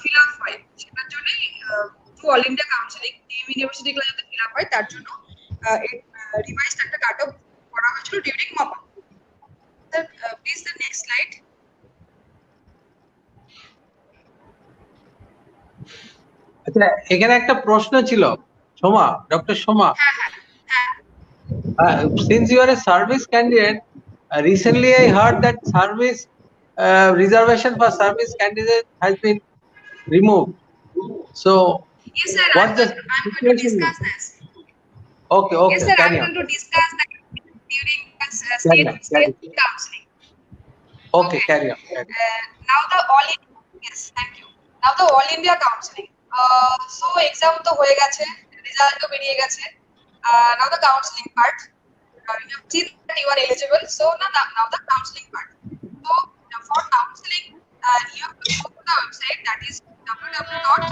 ফিল আপ হয়, সেটার জন্যই থ্রু অল ইন্ডিয়া কাউন্সিলিং ডিম ইউনিভার্সিটিগুলো যাতে ফিল আপ হয় তার জন্য রিভাইজড একটা কাট অফ করা হয়েছিল during mop up. Please the next slide. আচ্ছা, এখানে একটা প্রশ্ন ছিল সোমা, ডক্টর সোমা। হ্যাঁ হ্যাঁ হ্যাঁ। Since you are a service candidate, recently I heard that service reservation for service candidate has been removed. So, Yes, sir. what's the I'm going to situation? discuss this. Okay, okay, Yes, sir. I'm carry on. going to discuss that during Carry on, state counseling. Okay, carry on. Carry on. Now the all yes, thank you. Now the all India counseling. So exam to hoye geche, result to beriye geche. Now the counseling part. You have seen that you are eligible. So now the counseling part. So for counseling, you have to go to the website, that is www.in.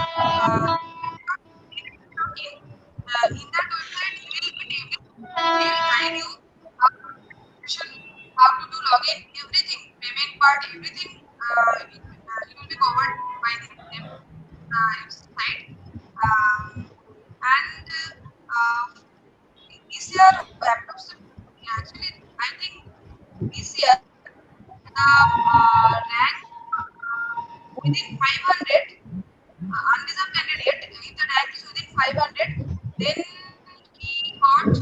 In that website, you will guide you how to do login, everything, payment part, everything. It will be covered by the site. And this year, actually, I think this year the rank within 500, unreserved candidate, if the rank is within 500, then he got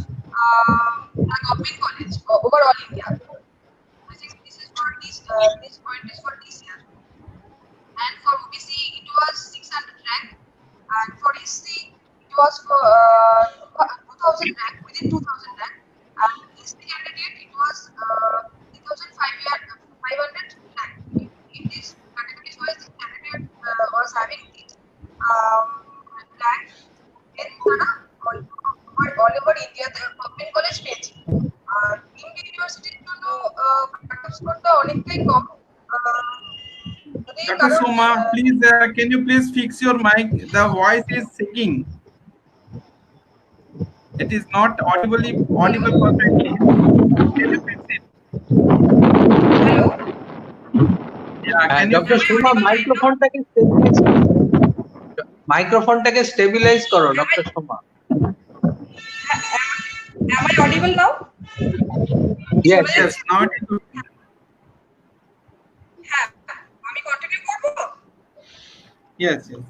the government college overall India. I think this is for this point is for this year. And for OBC it was 600 rank, and for SC it was for 2000 rank, within 2000 rank, and ST candidate it was 3500 rank. In this categories wise, this candidate was having this rank, then all over India the government college page. Deemed universityর জন্য cut off স্কোরটা অনেকটাই কম। Dr. Soma, please, can you please fix your mic? The voice is shaking. It is not audible perfectly. Can you fix it? Hello? Yeah, can you doctor fix Soma, মাইক্রোফোনটাকে stabilise করো doctor Soma. Am I audible now? Yes, Yes, now it is good. হ্যাঁ, আমি continue করব। Yes, yes.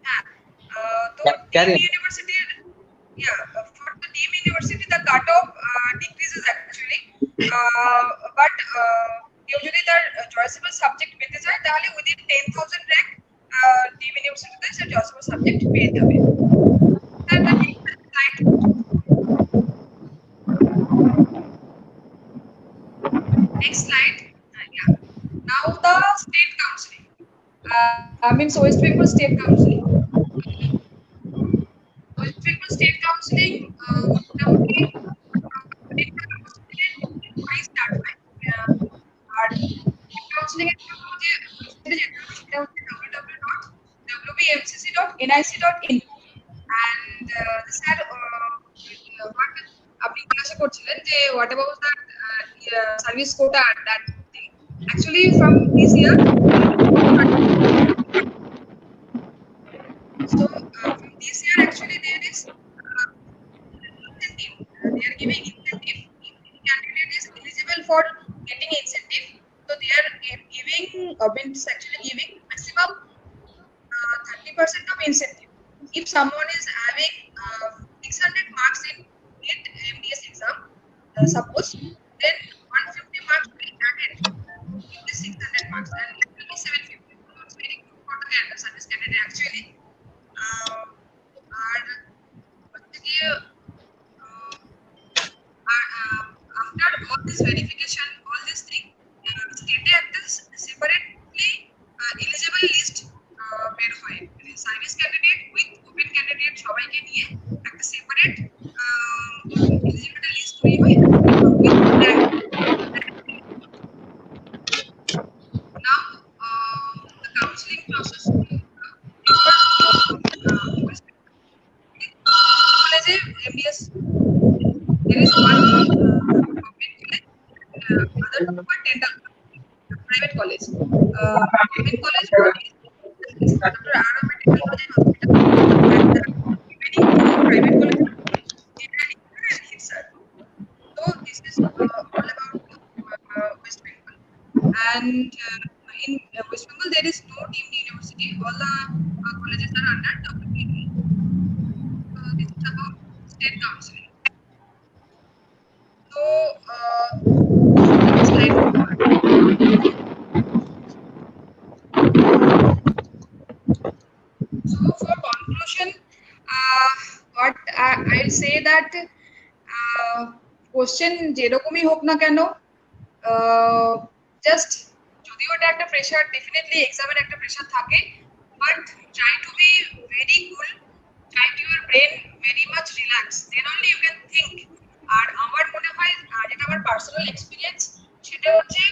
হ্যাঁ, তো Carry on. ডিম ইউনিভার্সিটির for the deemed university the cut off decreases actually, but কেউ যদি তার চয়েসেবল সাবজেক্ট পেতে চায় তাহলে উইদিন 10,000 র‍্যাঙ্ক ডিম ইউনিভার্সিটিতে সে চয়েসেবল সাবজেক্ট পেয়ে যাবে। Next slide. Yeah. Now the state counseling. Means West Bengal State Counseling. West Bengal State Counseling, মোটামুটি nic.in and sir what আপনি জিজ্ঞাসা করছিলেন যে what about that service quota that thing. Actually from this year so from this year actually there is incentive. They are giving incentive. If candidate is eligible for getting incentive, so they are giving actually giving maximum 30% of incentive. If someone is having 600 marks in NEET MDS exam, suppose, then 150 marks will be added in the 600 marks, and it will be 750. So it's very good for the service candidate actually. And after all this verification, all this thing, state at this separately eligible list বের হয় service candidate with open candidate সবাইকে নিয়ে একটা separate eligibility list তৈরি হয় now the counseling process college MDS there is one government college other two are dental private college government college is Dr. Ara Medical College Hospital and many private colleges and HITSAR. So this is all about West Bengal. And in West Bengal there is no deemed university. All the colleges are under WPD. This is about state counseling. So slide forward. So for conclusion, what I'll say that question যেরকমই হোক না কেন just যদিও এটা একটা pressure definitely এক্সামের একটা pressure থাকে but try to be very cool try to your brain very much relax then only you can think আর আমার মনে হয় যেটা আমার পার্সোনাল এক্সপিরিয়েন্স সেটা হচ্ছে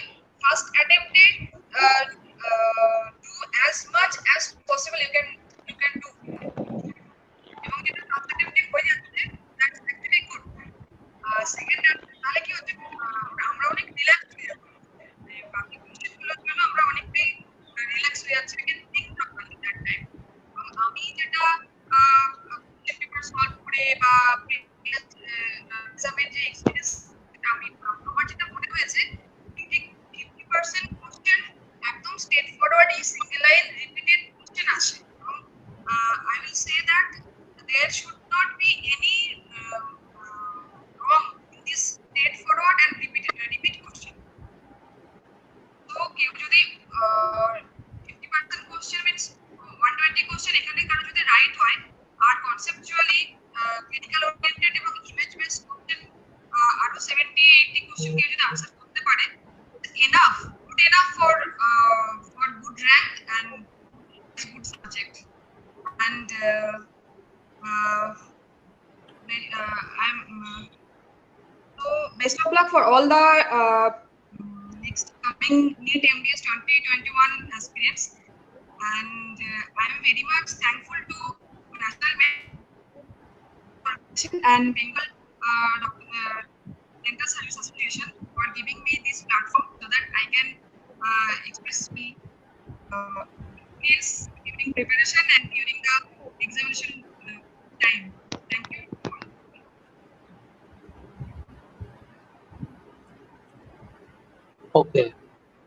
ফার্স্ট অ্যাটেম্পটে do as much as possible you can do এবং যেটা ফার্স্ট অ্যাটেম্পটে হয়ে যাচ্ছে দ্যাটস অ্যাকচুয়ালি গুড সেকেন্ড তাহলে কি হচ্ছে আমরা অনেক রিল্যাক্স হয়ে যাবো বাকি কোশ্চেনগুলোর জন্য আমরা অনেকটাই রিল্যাক্স হয়ে যাচ্ছি we can think properly that time আমি যেটা পেপার সলভ করে বা এক্সামের যে এক্সপেরিয়েন্স আমি আমার যেটা মনে হয়েছে 50% কোশ্চেন একদম স্ট্রেট ফরওয়ার্ড এই সিঙ্গেল লাইন রিপিটেড কোশ্চেন আসে I will say that there should not be any wrong in this straightforward and repeat question. So কেউ যদি 50% question means 120 question এখানে কারো যদি রাইট হয় আর কনসেপচুয়ালি ক্রিটিক্যাল ওরিয়েন্টেড এবং ইমেজ বেসড কোশ্চেন আরো 70-80 question কেউ যদি আনসার করতে পারে enough good enough for good rank and good subject. And I'm so best of luck for all the next coming NEET MDS 2021 aspirants, and I am very much thankful to National and Bengal Dental Service Association for giving me this platform so that I can express me during preparation and during the examination time. Thank you. Okay.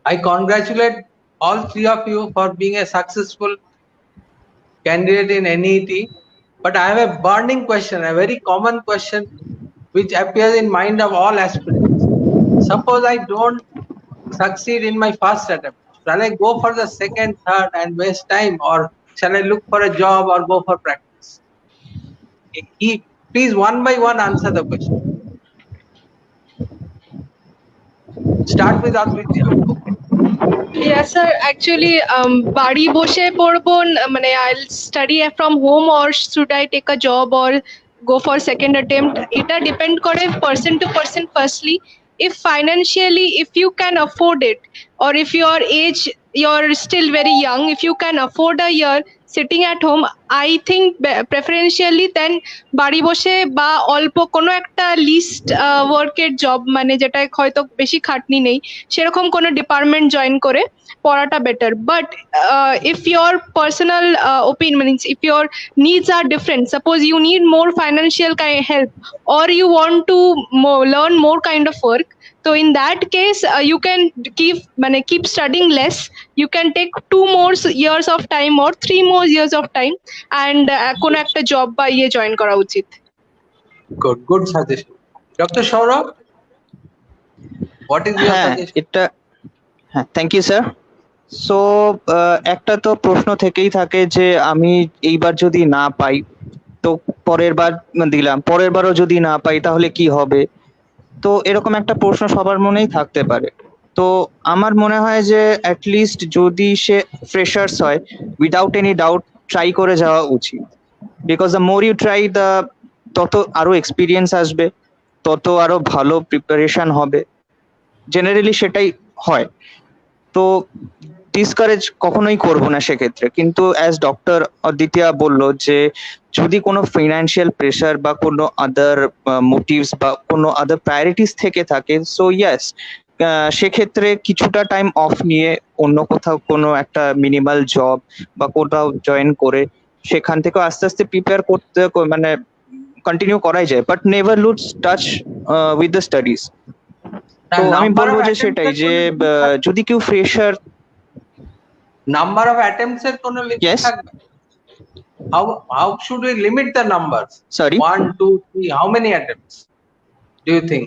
I congratulate all three of you for being a successful candidate in NET. But I have a burning question, a very common question which appears in mind of all aspirants. Suppose I don't succeed in my first attempt. Shall I go for the second, third and waste time, or shall I look for a job or go for practice? Please one by one answer the question. Start with Advitya. Yes, sir. Actually, বাড়ি বসে পড়বো মানে I'll study from home or should I take a job or go for second attempt? এটা depend করে person to person firstly. If financially, if you can afford it, or if your age, you're still very young, if you can afford a year, sitting at home, I think preferentially then বাড়ি বসে বা অল্প কোনো একটা list ওয়ার্কের job, মানে যেটা হয়তো বেশি খাটনি নেই, সেরকম কোনো ডিপার্টমেন্ট জয়েন করে পড়াটা better. But if your personal opinion means if your needs are different, suppose you need more financial help or you want to learn more kind of work, so in that case you can keep studying less, you can take 2 more years of time or 3 more years of time and কোনো একটা job বা join করা উচিত। Good suggestion. Dr. Saurabh, what is your suggestion? Thank you sir. So একটা তো প্রশ্ন থেকেই থাকে যে আমি এইবার যদি না পাই তো পরের বার দিলাম, পরের বারও যদি না পাই তাহলে কি হবে, তো এরকম একটা প্রশ্ন সবার মনেই থাকতে পারে। তো আমার মনে হয় যে অ্যাটলিস্ট যদি সে ফ্রেশার্স হয়, উইদাউট এনি ডাউট ট্রাই করে যাওয়া উচিত। Because the more you try তত আরো এক্সপিরিয়েন্স আসবে, তত আরো ভালো প্রিপারেশন হবে, জেনারেলি সেটাই হয়। তো ডিসকারেজ কখনোই করবো না সেক্ষেত্রে। কিন্তু অ্যাজ ডক্টর অদ্বিতীয়া বললো যে যদি কোনো ফিনান্সিয়াল প্রেশার বা কোনো আদার মোটিভস বা কোনো আদার প্রায়োরিটিস থেকে থাকে, সো ইয়াস, সেক্ষেত্রে কিছুটা টাইম অফ নিয়ে অন্য কোথাও কোনো একটা মিনিমাল জব বা কোথাও জয়েন করে সেখান থেকে আস্তে আস্তে প্রিপেয়ার করতে মানে কন্টিনিউ করাই যায়, but never loose touch with the studies. তো আমি বলবো যে সেটাই, যে যদি কেউ ফ্রেশার, নাম্বার অফ অ্যাটেম্পটস এর কোনো লিমিট থাকবে? How should we limit the numbers? Sorry, 1 2 3, how many attempts do you think?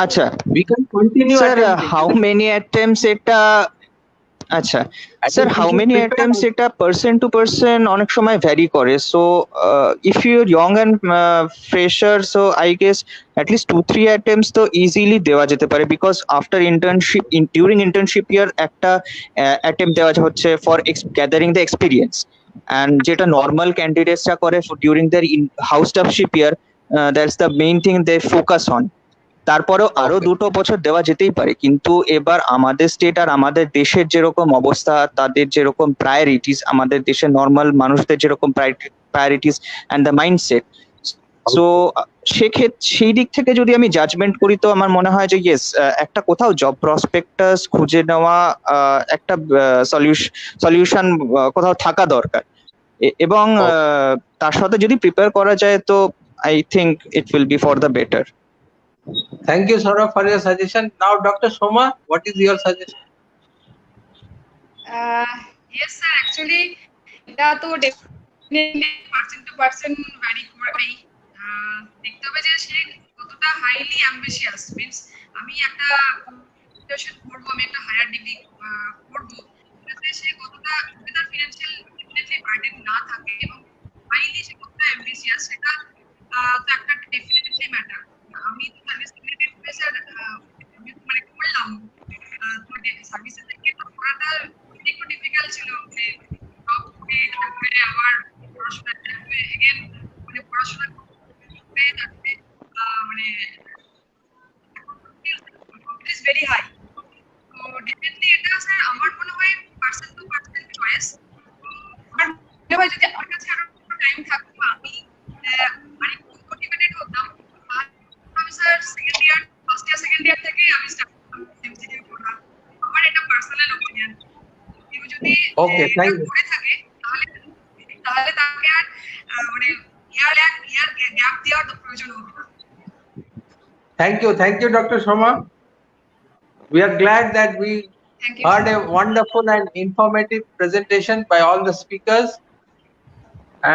আচ্ছা, We can continue sir attempting. How many attempts এটা, আচ্ছা স্যার হাউ মেনি অ্যাটেম্পটস এটা পার্সন টু পার্সন অনেক সময় vary করে। So if you are young and fresher, so I guess at least 2-3 attempts তো easily দেওয়া যেতে পারে। Because after internship, during internship year একটা অ্যাটেম্পট দেওয়া হচ্ছে for gathering the experience, and যেটা নর্মাল ক্যান্ডিডেটসরা করে during their house staffship year, that's the main thing they focus on. তারপরেও আরো 2 বছর দেওয়া যেতেই পারে, কিন্তু এবার আমাদের স্টেট আর আমাদের দেশের যেরকম অবস্থা, তাদের যেরকম প্রায়োরিটিস, আমাদের দেশের নর্মাল মানুষদের যেরকম priorities and the mindset, so সেক্ষেত্রে সেই দিক থেকে যদি আমি জাজমেন্ট করি তো আমার মনে হয় যে ইয়েস, একটা কোথাও জব প্রসপেক্টাস খুঁজে নেওয়া, একটা সলিউশন কোথাও থাকা দরকার, এবং তার সাথে যদি প্রিপেয়ার করা যায় তো I think it will B for the better. Thank you, Saurabh, for your suggestion. Now, Dr. Soma, what is your suggestion? Yes, sir. Actually, এটা তো definitely person to person vary করে। দেখতে হবে যে সে কতটা হাইলি অ্যাম্বিশিয়াস, মিন্স আমি একটা graduation করবো, আমি একটা হায়ার ডিগ্রি করবো, যাতে সে কতটা তার ফিনান্সিয়াল ডেফিনেটলি বার্ডেন না থাকে এবং হাইলি সে কতটা অ্যাম্বিশিয়াস, সেটা তো একটা ডেফিনেটলি ম্যাটার। আমি তো সার্ভিস রিলেটেড প্রেসার আমি মানে করলাম, তো সার্ভিসে থেকে পড়াটা একটু ডিফিকাল্ট ছিল, মানে তারপরে আবার পড়াশোনা করতে এগেন, মানে পড়াশোনা করতে থাকতে মানে ইট ইজ ভেরি হাই। তো ডেফিনেটলি এটা স্যার আমার মনে হয় পার্সন টু পার্সন চয়েস। আমার মনে হয় যদি আমার কাছে আরো টাইম থাকতো আমি আরেকটু মোটিভেটেড হতাম, আমি sir second year, first year second year থেকে আমি স্টার্ট করতাম এমসিকিউ পড়া। আমার এটা পার্সোনাল অপিনিয়ন। কেউ যদি করে থাকে তাহলে তাকে আর মানে ইয়ার গ্যাপ দেওয়ার প্রয়োজন হবে না। Thank you, Dr. Soma. We are glad that we heard a wonderful and informative presentation by all the speakers,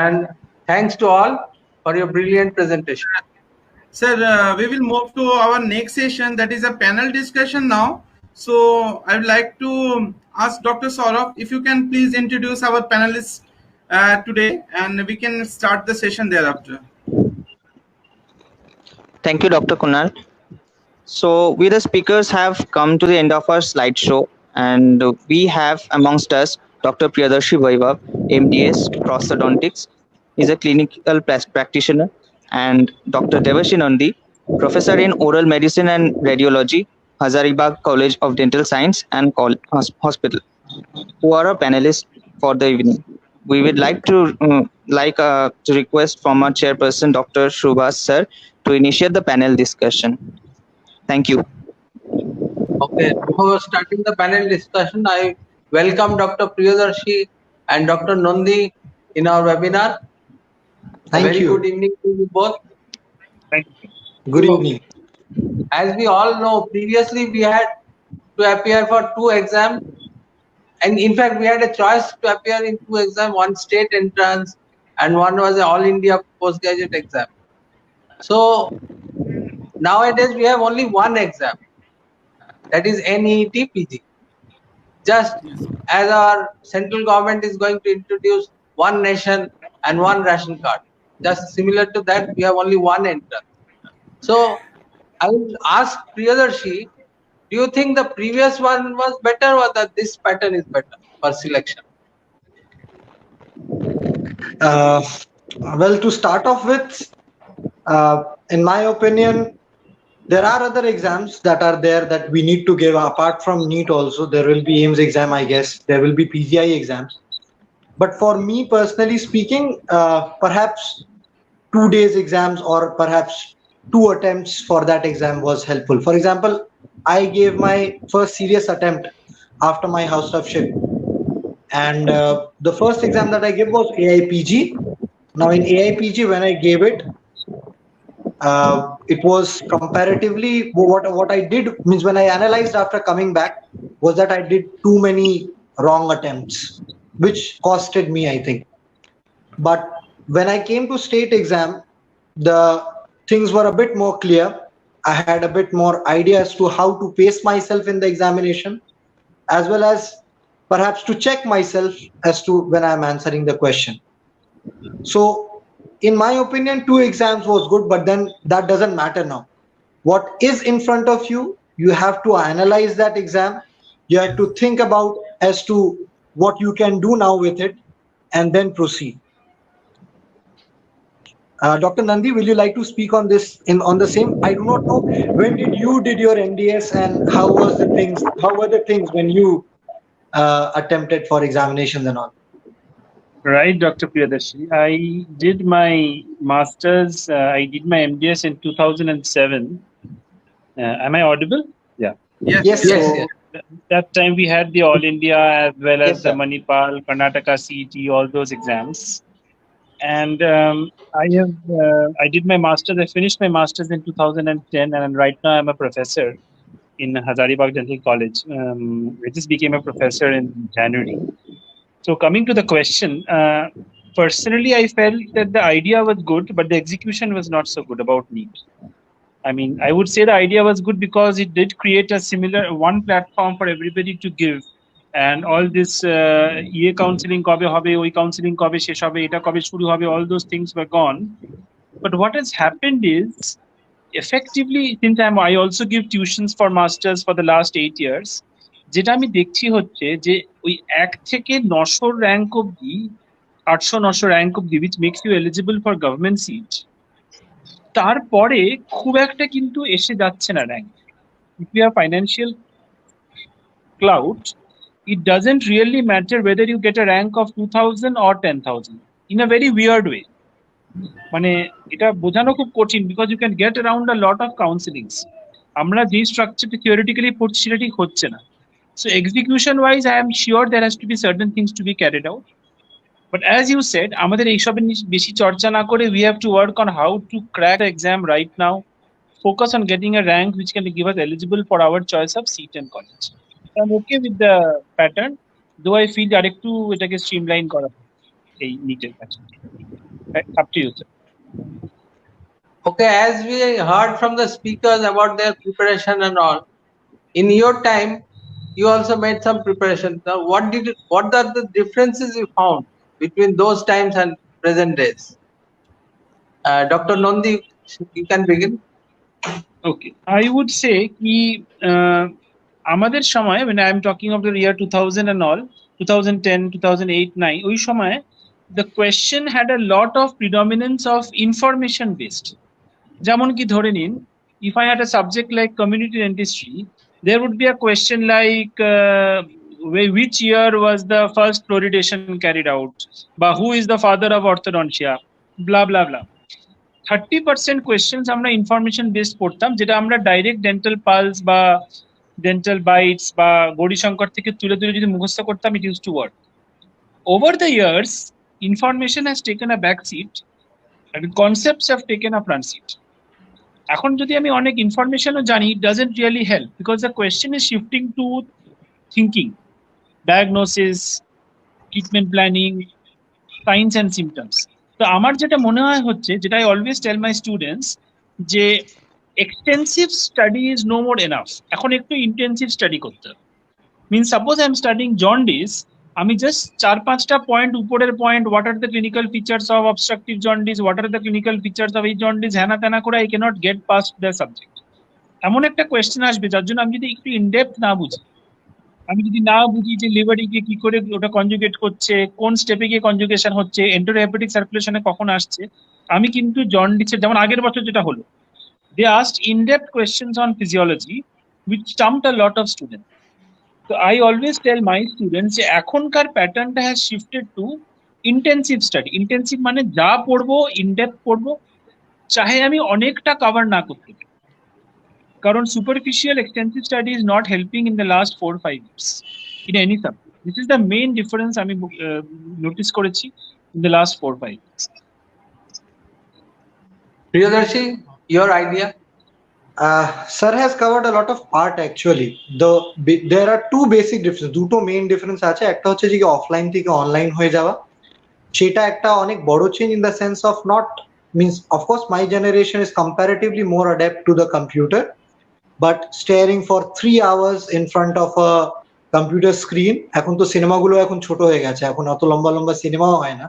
and thanks to all for your brilliant presentation. Sir, we will move to our next session, that is a panel discussion now. So I would like to ask Dr. Saurabh if you can please introduce our panelists today, and we can start the session thereafter. Thank you, Dr. Kunal. So we the speakers have come to the end of our slideshow, and we have amongst us Dr. Priyadarshi Vaibhav, MDS Prosthodontics. He's a clinical practitioner, and Dr. Devashi Nandi, Professor in Oral Medicine and Radiology, Hazaribagh College of Dental Science and Hospital, who are our panelists for the evening. We would like to request from our chairperson, Dr. Subhas sir, to initiate the panel discussion. Thank you. Okay, before starting the panel discussion, I welcome Dr. Priyadarshi and Dr. Nandi in our webinar. Thank Very you. good evening to you both. Thank you. Good evening. As we all know, previously we had to appear for 2 exams, and in fact we had a choice to appear in 2 exams, one state entrance and one was an all India postgraduate exam. So nowadays we have only one exam, that is NEET PG. Just as our central government is going to introduce one nation and one ration card, just similar to that, we have only one entrance. So I would ask Priyadarshi, do you think the previous one was better or that this pattern is better for selection? Well, to start off with, in my opinion, there are other exams that are there that we need to give apart from NEET also. There will be AIMS exam, I guess. There will be PGI exams. But for me personally speaking, perhaps 2 days exams or perhaps 2 attempts for that exam was helpful. For example, I gave my first serious attempt after my house staff ship. And the first exam that I gave was AIPG. Now in AIPG, when I gave it, it was comparatively, what I did means when I analyzed after coming back was that I did too many wrong attempts, which costed me, I think. But when I came to state exam, the things were a bit more clear. I had a bit more idea as to how to pace myself in the examination, as well as perhaps to check myself as to when I'm answering the question. So in my opinion, 2 exams was good, but then that doesn't matter now. What is in front of you, you have to analyze that exam. You have to think about as to what you can do now with it and then proceed. Dr. Nandi, will you like to speak on this on the same? I do not know, when did you did your MDS and how were the things when you attempted for examinations and all? Right, Dr. Priyadarshi. I did my master's, I did my MDS in 2007. Am I audible? Yeah. Yes. So that time we had the All India as well as Yes, the sir. Manipal, Karnataka CET, all those exams. And I did my master's, I finished my master's in 2010, and right now I'm a professor in Hazaribagh Dental College. I just became a professor in January. So coming to the question, personally, I felt that the idea was good, but the execution was not so good about NEET. I mean, I would say the idea was good because it did create a similar one platform for everybody to give, and all this EA counseling kobe hobe, oi counseling kobe shesh hobe, eta kobe shuru hobe, all those things were gone. But what has happened is, effectively, since I also give tuitions for masters for the last 8 years, যেটা আমি দেখছি হচ্ছে যে ওই 1 থেকে 900 rank অবধি 800-900 rank অবধি which makes you eligible for government seat, তারপরে খুব একটা কিন্তু এসে যাচ্ছে না rank. If you have financial clout, it doesn't really matter whether you get a rank of 2000 or 10,000 in a very weird way. মানে এটা বোঝানো খুব কঠিন, because you can get around a lot of counselings. আমরা যে স্ট্রাকচারটা theoretically পড়ছি সেটা ঠিক হচ্ছে না. So execution wise, I am sure there has to be certain things to be carried out. But as you said, আমাদের এইসবের বেশি চর্চা না করে, we have to work on how to crack the exam right now, focus on getting a rank which can give us eligible for our choice of seat and college. So I'm okay with the pattern, though I feel আরেকটু এটাকে streamline করা এই NEET-এর কাছে. Up to you, sir. Okay, as we heard from the speakers about their preparation and all, in your time, you also made some preparation. Now, what are the differences you found between those times and present days? Dr. Nandi, you can begin. Okay, I would say ki আমাদের সময়, when I am talking of the year 2000 and all, 2010, 2008, 9, ওই সময় the question had a lot of predominance of information based. যেমন কি ধরে নিন, if I had a subject like community dentistry, there would be a question like which year was the first fluoridation carried out, but who is the father of orthodontia, blah blah blah. 30% questions আমরা information based পড়তাম, যেটা আমরা direct Dental Pulse বা Dental Bytes বা গৌরীশঙ্কর থেকে তুলে তুলে যদি মুখস্থ করতাম, it use to work. Over the years information has taken a back seat and concepts have taken a front seat. এখন যদি আমি অনেক ইনফরমেশনও জানি, it doesn't really help because the question is shifting to thinking, diagnosis, treatment planning, signs and symptoms. তো আমার যেটা মনে হয় হচ্ছে, যেটা I always tell my students, যে extensive study is no more enough. এখন একটু intensive study করতে হবে। Means suppose I am studying jaundice, আমি জাস্ট 4-5টা পয়েন্ট, উপরের point, what are the clinical features of obstructive jaundice, what are the clinical features of এই jaundice, হ্যানা ত্যানা করে I can't get past the subject. এমন একটা কোয়েশ্চেন আসবে যার জন্য আমি যদি একটু ইনডেপথ না বুঝি, আমি যদি না বুঝি যে লিভারে গিয়ে কি করে ওটা কনজুগেট করছে, কোন স্টেপে গিয়ে কনজুগেশন হচ্ছে, এন্টোহেপাটিক সার্কুলেশনে কখন আসছে, আমি কিন্তু জন্ডিসের, যেমন আগের বছর যেটা হলো, they asked in depth questions on physiology which stumped a lot of students. So I always tell my students যে এখনকার প্যাটার্নটা has shifted to intensive study. Intensive মানে যা পড়বো ইনডেপথ পড়বো, চাহে আমি অনেকটা কভার না করতে পারি, কারণ superficial extensive study is not helping in the last 4-5 years in any subject. This is the main difference আমি নোটিস করেছি in the last 4-5 years. Priyadarshi, your idea? Sir has covered a lot of part actually. There are two basic differences, দুটো main difference আছে। একটা হচ্ছে যে offline থেকে online হয়ে যাওয়া, সেটা একটা অনেক বড় change in the sense of not means of course my generation is comparatively more adept to the computer, but staring for 3 hours in front of a computer screen, এখন তো সিনেমাগুলো এখন ছোট হয়ে গেছে, এখন অত লম্বা লম্বা সিনেমাও হয় না,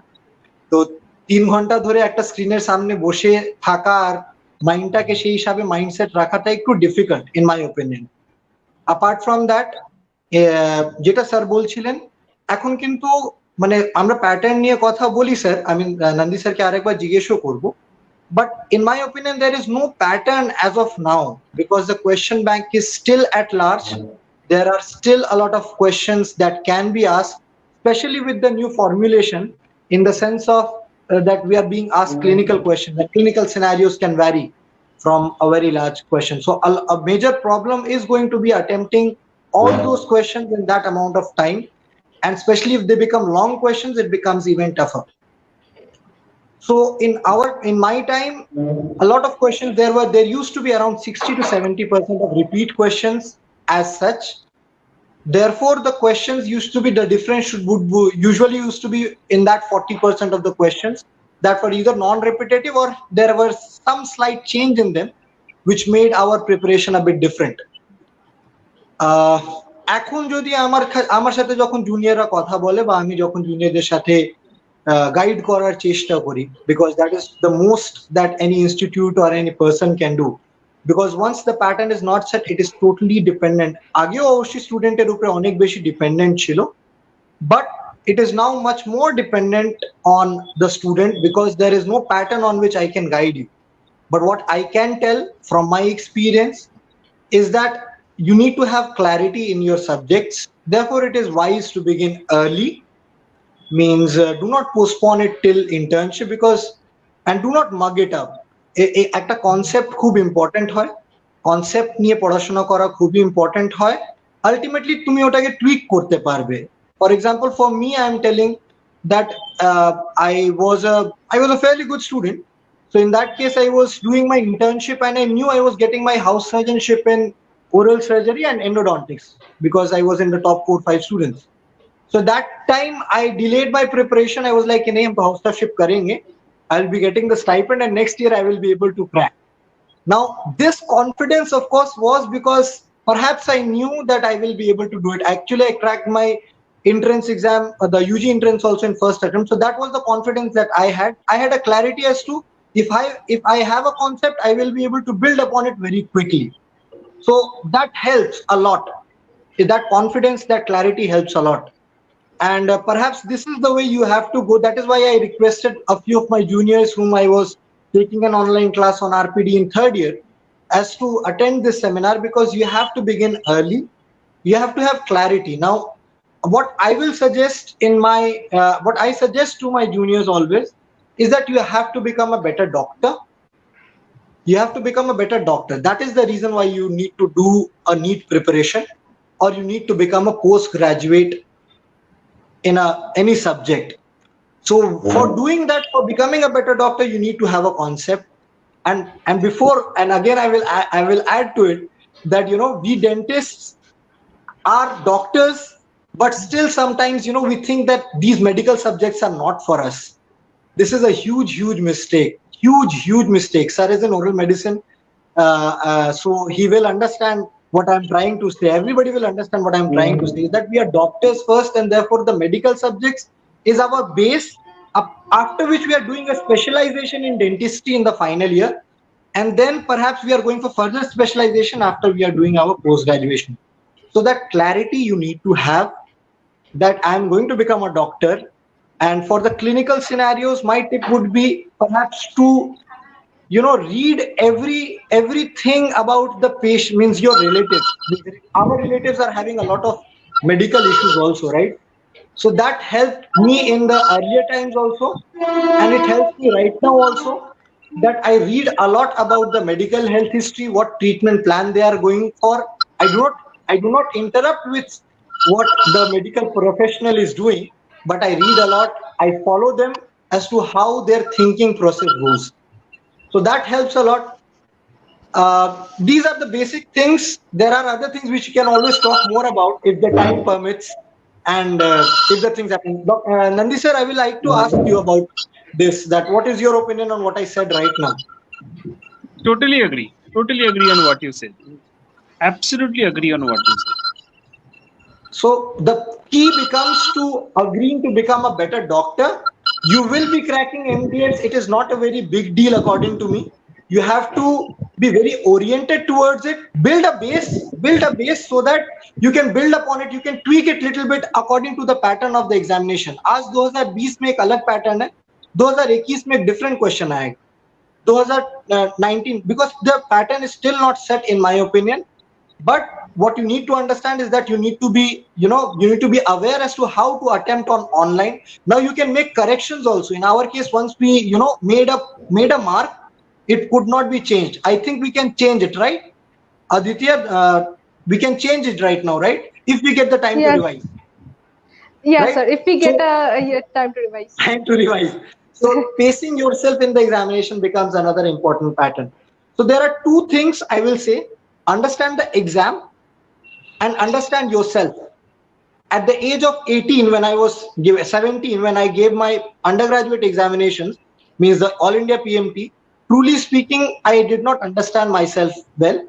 তো 3 ঘন্টা ধরে একটা স্ক্রিনের সামনে বসে থাকা আর মাইন্ডটাকে সেই হিসাবে মাইন্ডসেট রাখাটা একটু difficult in my opinion. Apart from that, যেটা স্যার বলছিলেন, এখন কিন্তু মানে আমরা প্যাটার্ন নিয়ে কথা বলি স্যার, আমি নন্দী স্যারকে আরেকবার জিজ্ঞেসও করবো, but in my opinion there is no pattern as of now because the question bank is still at large. There are still a lot of questions that can be asked, especially with the new formulation, in the sense of that we are being asked clinical questions. The clinical scenarios can vary from a very large question. So a major problem is going to be attempting all those questions in that amount of time. And especially if they become long questions, it becomes even tougher. So in my time, a lot of questions, there used to be around 60 to 70% of repeat questions as such. Therefore, the questions used to be, the difference would usually used to be in that 40% of the questions that were either non-repetitive or there was some slight change in them, which made our preparation a bit different. এখন যদি আমার সাথে যখন জুনিয়ররা কথা বলে বা আমি যখন জুনিয়রদের সাথে গাইড করার চেষ্টা করি, because that is the most that any institute or any person can do, because once the pattern is not set, it is totally dependent. আগেও অবশ্যই স্টুডেন্টের উপরে অনেক বেশি ডিপেন্ডেন্ট ছিল, but it is now much more dependent on the student because there is no pattern on which I can guide you. But what I can tell from my experience is that you need to have clarity in your subjects. Therefore, it is wise to begin early. Means do not postpone it till internship, because and do not mug it up. একটা concept খুব important হয়, concept নিয়ে পড়াশোনা করা খুবই important হয়, ultimately তুমি ওটাকে টুইক করতে পারবে। For example, for me, I am telling that I was a fairly good student. So in that case, I was doing my internship and I knew I was getting my house surgeonship in oral surgery and endodontics because I was in the top 4-5 students. So that time I delayed my preparation. I was like, "Nahi, hum house surgeonship karenge. I'll be getting the stipend and next year I will be able to crack." Now, this confidence, of course, was because perhaps I knew that I will be able to do it. Actually, I cracked my entrance exam, the UG entrance also in first attempt. So that was the confidence that I had. I had a clarity as to if I have a concept, I will be able to build upon it very quickly. So that helps a lot. That confidence, that clarity helps a lot. And perhaps this is the way you have to go. That is why I requested a few of my juniors whom I was taking an online class on RPD in 3rd year as to attend this seminar, because you have to begin early. You have to have clarity. Now, what I will suggest in my, what I suggest to my juniors always is that you have to become a better doctor. You have to become a better doctor. That is the reason why you need to do a NEET preparation, or you need to become a postgraduate in any subject. So for doing that, for becoming a better doctor, you need to have a concept. And again, I will add to it that, you know, we dentists are doctors, but still sometimes, you know, we think that these medical subjects are not for us. This is a huge mistake. Huge mistake. Sir is in oral medicine, so he will understand what I'm trying to say. Everybody will understand what I'm trying to say, that we are doctors first, and therefore the medical subjects is our base, after which we are doing a specialization in dentistry in the final year, and then perhaps we are going for further specialization after we are doing our post-graduation. So that clarity you need to have, that I'm going to become a doctor. And for the clinical scenarios, my tip would be perhaps to, you know, read everything about the patient, means your relatives. Our relatives are having a lot of medical issues also, right? So that helped me in the earlier times also, and it helps me right now also, that I read a lot about the medical health history, what treatment plan they are going for. I do not interrupt with what the medical professional is doing, but I read a lot. I follow them as to how their thinking process goes. So that helps a lot. These are the basic things. There are other things which you can always talk more about if the time permits, and if the things happen. Nandi sir, I will like to ask you about this, that what is your opinion on what I said right now? Totally agree on what you said. Absolutely agree on what you said. So the key becomes to agreeing to become a better doctor. You will be cracking MDS. It is not a very big deal according to me. You have to be very oriented towards it. Build a base so that you can build upon it. You can tweak it little bit according to the pattern of the examination. As 2020 में एक अलग pattern है, 2021 में एक different question आएगा, 2019, because the pattern is still not set in my opinion. But what you need to understand is that you need to be, you need to be aware as to how to attempt on online. Now you can make corrections also. In our case, once we, made a mark, it could not be changed. I think we can change it, right? Aditya, we can change it right now, right? If we get the time to revise. Yeah, right? sir. If we get time to revise. Time to revise. So pacing yourself in the examination becomes another important pattern. So there are two things I will say. Understand the exam and understand yourself. At the age of 18, when I was 17, when I gave my undergraduate examinations, means the All India PMT, truly speaking, I did not understand myself well.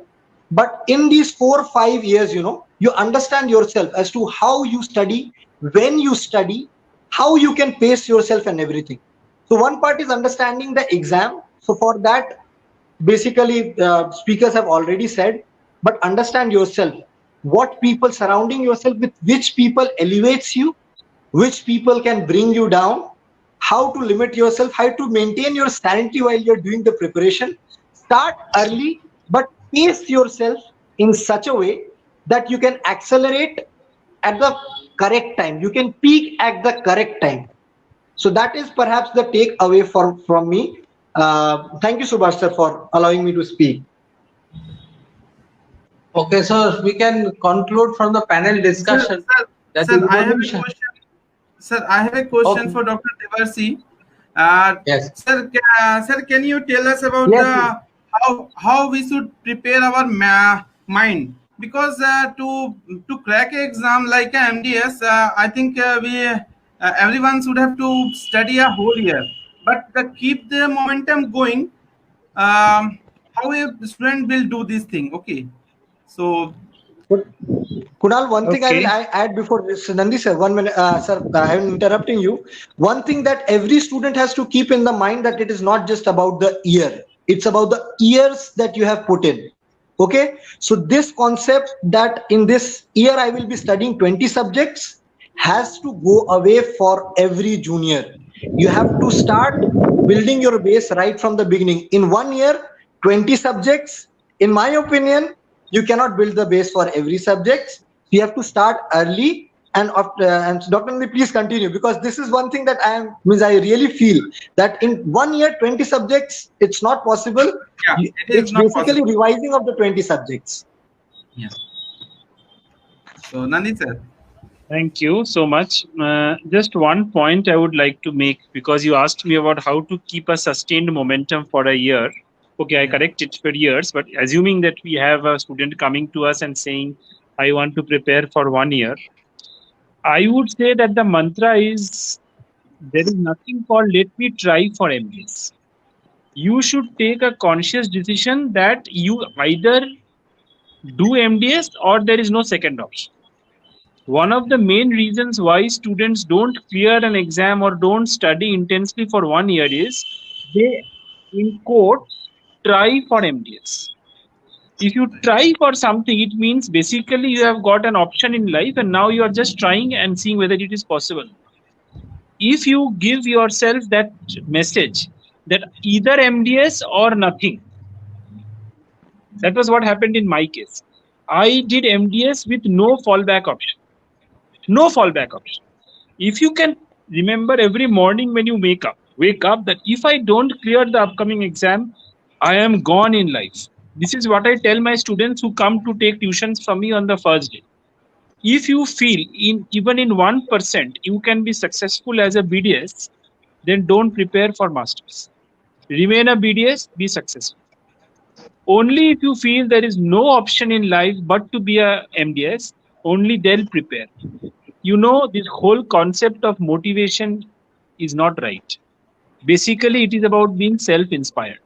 But in these 4 or 5 years, you understand yourself as to how you study, when you study, how you can pace yourself and everything. So one part is understanding the exam. So for that, basically, speakers have already said, but understand yourself. What people surrounding yourself with, which people elevates you, which people can bring you down, how to limit yourself, how to maintain your sanity while you're doing the preparation. Start early, but pace yourself in such a way that you can accelerate at the correct time. You can peak at the correct time. So that is perhaps the takeaway from me. Thank you, Subhash sir, for allowing me to speak. Okay, so we can conclude from the panel discussion. Sir, I have a question for Dr. Devarsi. Yes. Sir, can you tell us about how we should prepare our mind? Because to crack an exam like a MDS, I think everyone should have to study a whole year. But to keep the momentum going, how a student will do this thing? Okay. So, Kunal, one thing I will add before this, Nandi sir, 1 minute, sir, I am interrupting you. One thing that every student has to keep in the mind, that it is not just about the year. It's about the years that you have put in. Okay. So this concept that in this year I will be studying 20 subjects has to go away for every junior. You have to start building your base right from the beginning. In 1 year, 20 subjects, in my opinion, you cannot build the base for every subject. You have to start early and Dr. Nandi, please continue, because this is one thing that I really feel that in 1 year 20 subjects it's not possible. Yeah, It's not basically possible. revising of the 20 subjects. Yeah. So Nandi sir. Thank you so much. Just one point I would like to make, because you asked me about how to keep a sustained momentum for a year. Okay, I correct it for years, but assuming that we have a student coming to us and saying, I want to prepare for 1 year, I would say that the mantra is, there is nothing called let me try for MBS. You should take a conscious decision that you either do MDS or there is no second option. One of the main reasons why students don't clear an exam or don't study intensely for 1 year is they, in quotes, try for MDS. If you try for something, it means basically you have got an option in life and now you are just trying and seeing whether it is possible. If you give yourself that message that either MDS or nothing, that was what happened in my case. I did MDS with no fallback option. No fallback option. If you can remember every morning when you wake up that if I don't clear the upcoming exam, I am gone in life. This is what I tell my students who come to take tuitions from me on the first day. If you feel even in 1% you can be successful as a BDS, then don't prepare for masters. Remain a BDS, be successful. Only if you feel there is no option in life but to be a MDS, only then prepare. You know, this whole concept of motivation is not right. Basically, it is about being self-inspired.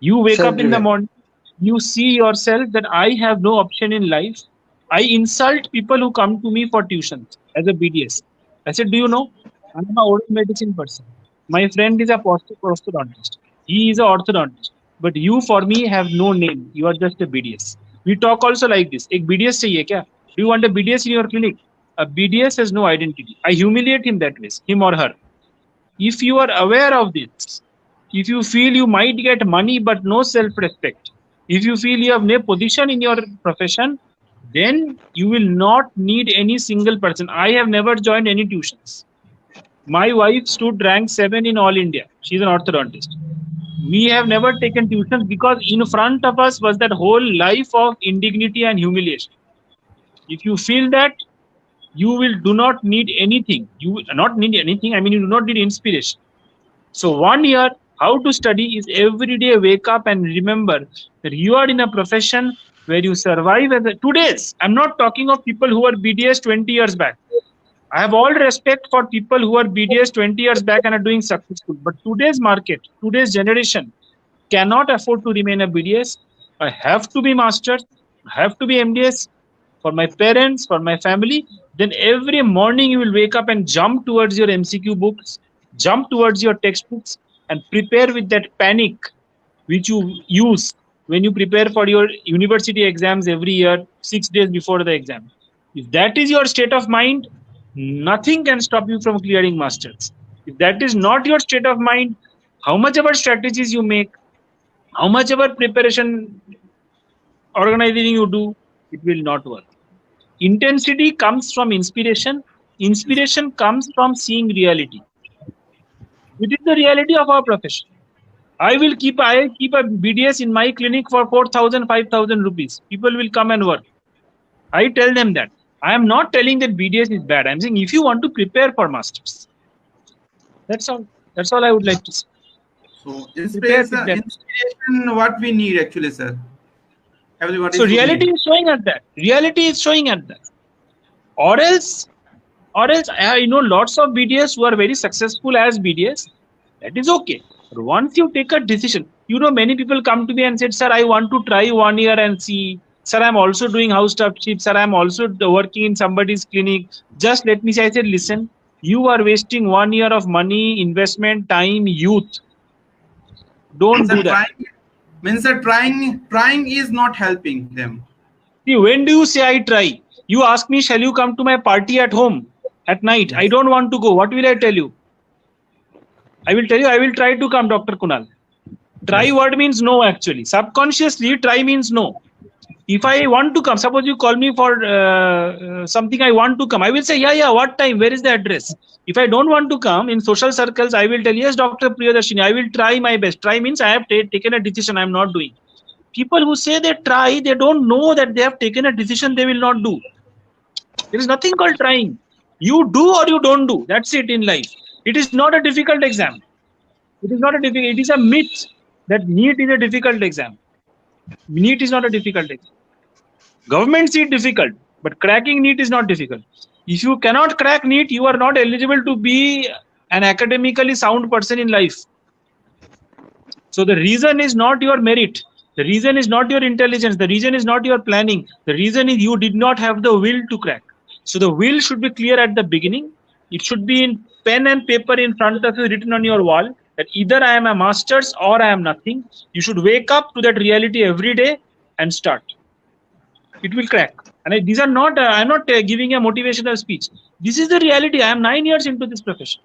You wake up in the morning, you see yourself that I have no option in life. I insult people who come to me for tuitions as a BDS. I said, do you know, I'm an oral medicine person. My friend is a prosthodontist. He is an orthodontist. But you, for me, have no name. You are just a BDS. We talk also like this. Ek BDS chahiye kya? Do you want a BDS in your clinic? A BDS has no identity. I humiliate him that way, him or her. If you are aware of this, if you feel you might get money but no self-respect, if you feel you have no position in your profession, then you will not need any single person. I have never joined any tuitions. My wife stood rank 7 in all India. She's an orthodontist. We have never taken tuitions because in front of us was that whole life of indignity and humiliation. If you feel that, you do not need anything. You not need anything. I mean, you do not need inspiration. So 1 year, how to study is every day wake up and remember that you are in a profession where you survive as a today's. I'm not talking of people who are BDS 20 years back. I have all respect for people who are BDS 20 years back and are doing successful. But today's market, today's generation cannot afford to remain a BDS. I have to be master, I have to be MDS for my parents, for my family. Then every morning you will wake up and jump towards your MCQ books, jump towards your textbooks and prepare with that panic which you use when you prepare for your university exams every year, 6 days before the exam. If that is your state of mind, nothing can stop you from clearing masters. If that is not your state of mind, how much ever strategies you make, how much ever preparation organizing you do, it will not work. Intensity comes from inspiration. Inspiration comes from seeing reality. It is the reality of our profession. I keep a BDS in my clinic for 4,000, 5,000 rupees. People will come and work. I tell them that. I am not telling that BDS is bad. I am saying if you want to prepare for masters. That's all. That's all I would like to say. So inspiration, what we need actually, sir. Everybody. So reality is showing at that. Reality is showing at that. Or else, I know lots of BDS who are very successful as BDS. That is okay. But once you take a decision, you know, many people come to me and said, sir, I want to try 1 year and see. Sir, I'm also doing house staffship. Sir, I'm also working in somebody's clinic. Just let me say, I said, listen, you are wasting 1 year of money, investment, time, youth. Don't do that. Means that trying is not helping them. See, when do you say I try? You ask me, shall you come to my party at home at night? Yes. I don't want to go. What will I tell you? I will tell you, I will try to come, Dr. Kunal. Try word means no, actually. Subconsciously, try means no. If I want to come, suppose you call me for something I want to come, I will say, yeah, what time, where is the address? If I don't want to come, in social circles, I will tell, yes, Dr. Priyadarshini, I will try my best. Try means I have taken a decision I am not doing. People who say they try, they don't know that they have taken a decision they will not do. There is nothing called trying. You do or you don't do. That's it in life. It is not a difficult exam. It is not a difficult. It is a myth that NEET is a difficult exam. NEET is not a difficult exam. Government see it difficult, but cracking NEET is not difficult. If you cannot crack NEET, you are not eligible to be an academically sound person in life. So the reason is not your merit. The reason is not your intelligence. The reason is not your planning. The reason is you did not have the will to crack. So the will should be clear at the beginning. It should be in pen and paper in front of you, written on your wall, that either I am a master's or I am nothing. You should wake up to that reality every day and start. It will crack. And these are not, I'm not giving a motivational speech. This is the reality. I am 9 years into this profession.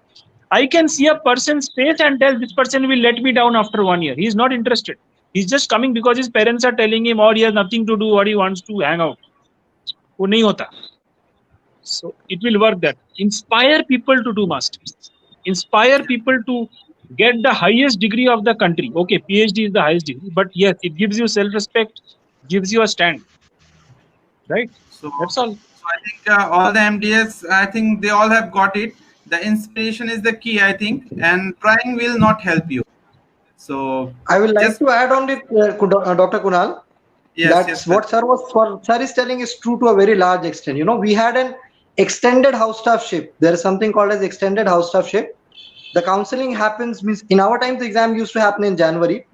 I can see a person's face and tell this person will let me down after 1 year. He is not interested. He's just coming because his parents are telling him, or he has nothing to do, or he wants to hang out. वो नहीं होता. So it will work that. Inspire people to do masters. Inspire people to get the highest degree of the country. Okay, PhD is the highest degree, but yes, it gives you self-respect, gives you a stand. Right? So that's all. So I think all the MDS, I think they all have got it. The inspiration is the key, I think, and trying will not help you. So I will like to add on it, Dr. Kunal. That's what sir is telling is true to a very large extent. You know, we had an extended house staffship. There is something called as extended house staffship. The counseling happens, means in our time the exam used to happen in January.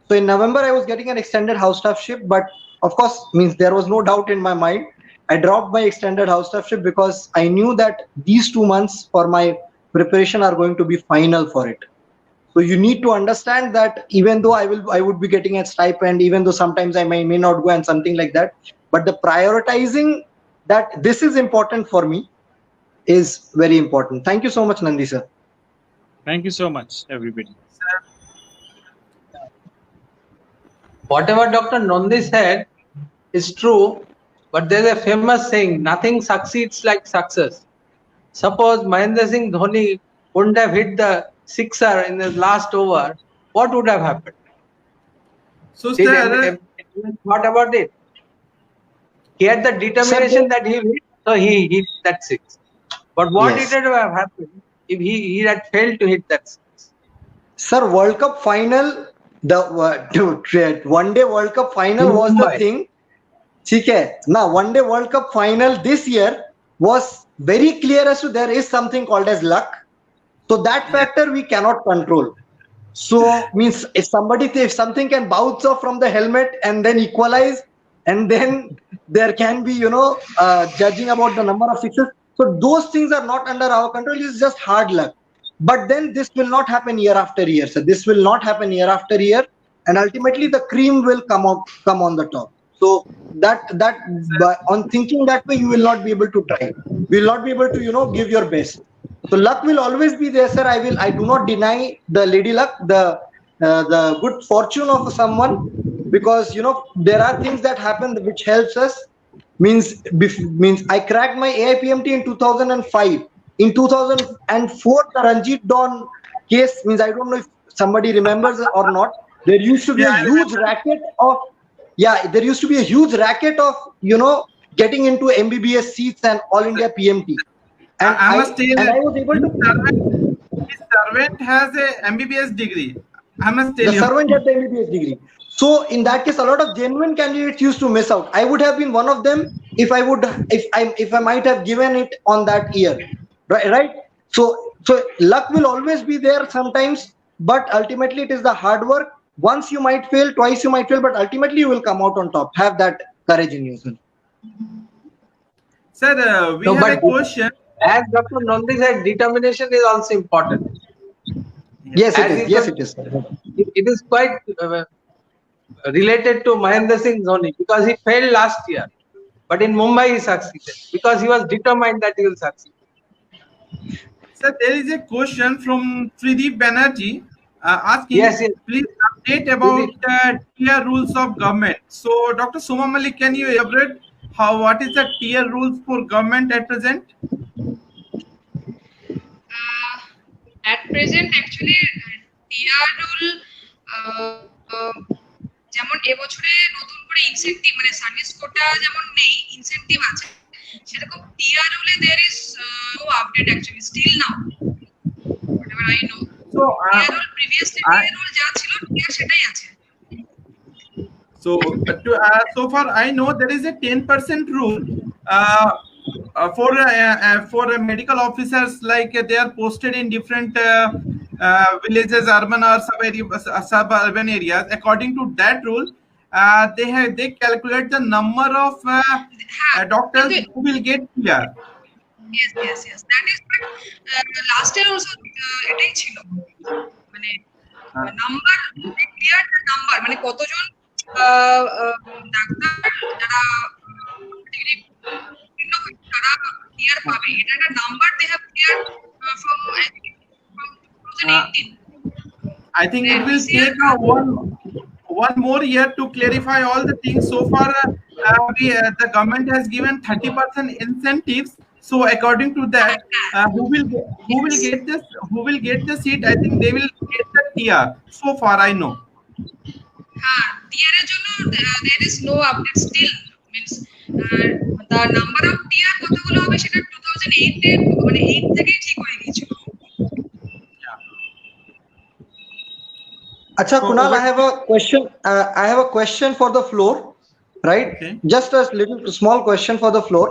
So in November I was getting an extended house staffship, but of course, means there was no doubt in my mind. I dropped my extended house staffship because I knew that these 2 months for my preparation are going to be final for it. So you need to understand that even though I would be getting a stipend, even though sometimes I may not go and something like that, but the prioritizing that this is important for me is very important. Thank you so much, Nandi sir. Thank you so much, everybody. Whatever Dr. Nandi said is true, but there's a famous saying, nothing succeeds like success. Suppose Mahendra Singh Dhoni wouldn't have hit the sixer in the last over, what would have happened? So sir, what about it? He had the determination that he hit, so he hit that six. But what Yes. did have happened if he had failed to hit that six? Sir, World Cup final, the one day World Cup final was the Mumbai. thing. ठीक है now one day World Cup final this year was very clear as to there is something called as luck. So that factor we cannot control. So means if something can bounce off from the helmet and then equalize, and then there can be, you know, judging about the number of sixes. So those things are not under our control. It's just hard luck. But then this will not happen year after year. So this will not happen year after year, and ultimately the cream will come on the top. So on thinking that way, you will not be able to try. You will not be able to, you know, give your best. So luck will always be there, sir. I do not deny the lady luck, the good fortune of someone, because, you know, there are things that happen which helps us. Means I cracked my AIPMT in 2005. In 2004, the Ranjit Dawn case, means I don't know if somebody remembers or not. There used to be a huge racket of, there used to be a huge racket of, you know, getting into MBBS seats and All India PMT. And I was able to. His servant has a MBBS degree. I must tell The you. servant has the MBBS degree. So in that case, a lot of genuine candidates used to miss out. I would have been one of them if I might have given it on that year, right? So luck will always be there sometimes, but ultimately it is the hard work. Once you might fail, twice you might fail, but ultimately you will come out on top. Have that courage in yourself. Sir, we have a question. As Dr. Nandi said, determination is also important. Yes, it As is. he Yes, said, it is. It is quite related to Mahendra Singh Dhoni because he failed last year, but in Mumbai he succeeded because he was determined that he will succeed. Sir, there is a question from Trideep Banerjee asking, Yes. please update about tier rules of government. So, Dr. Soma Malik, can you elaborate what is the tier rules for government at present? At present, actually, T R rule যেমন এবছরে নতুন করে incentive মানে service কোটা যেমন নেই, incentive আছে, সেরকম TR রুলে there is no update actually still now, whatever I know. So, T R rule previously T R rule যা ছিল টিআর সেটাই আছে. So far I know there is a 10% rule for medical officers, like they are posted in different villages, urban or suburban areas. According to that rule, they calculate the number of doctors who will get PR. Yes. That is last year also এটাই ছিল, মানে number clear number মানে কতজন doctor যারা degree তারা clear পাবে, এটা একটা number they have cleared from 2018. I think it will take one more year to clarify all the things. So far, the government has given 30% incentives. So according to that, who will get the seat? I think they will get the TR. So far, I know. TR এর জন্য there is no update still. Means the number of TR কতগুলো হবে সেটা 2008 এর মানে 8 থেকেই ঠিক হয়ে গিয়েছিল. Acha, Kunal, I have a question. I have a question for the floor, right? Okay. Just a little small question for the floor,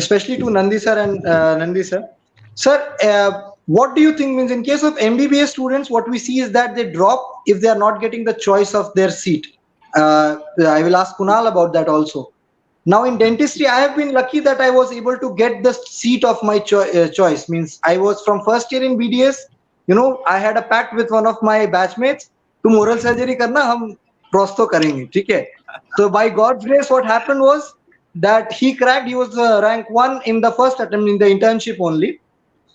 especially to Nandi sir and Nandi sir. Sir, what do you think means in case of MBBS students, what we see is that they drop if they are not getting the choice of their seat. I will ask Kunal about that also. Now in dentistry, I have been lucky that I was able to get the seat of my choice. Means I was from first year in BDS. You know, I had a pact with one of my batchmates. तुम oral surgery करना, हम prosto करेंगे, ठीक है? So by God's grace, what happened was that he cracked. He was rank 1 in the first attempt in the internship only.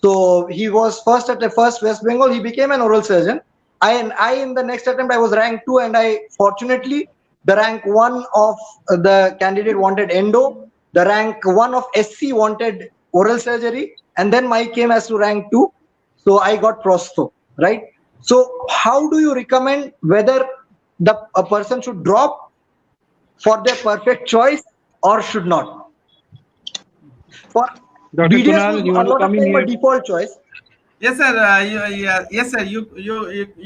So he was first at the first West Bengal. He became an oral surgeon. I in the next attempt I was rank 2, and I fortunately the rank 1 of the candidate wanted endo. The rank 1 of SC wanted oral surgery, and then my came as to rank 2. So I got prosto, right? So how do you recommend whether a person should drop for their perfect choice or should not? For Dr. BDS Kunal, was you a want to lot of come in time a here? default choice. Yes, sir. Yes, sir.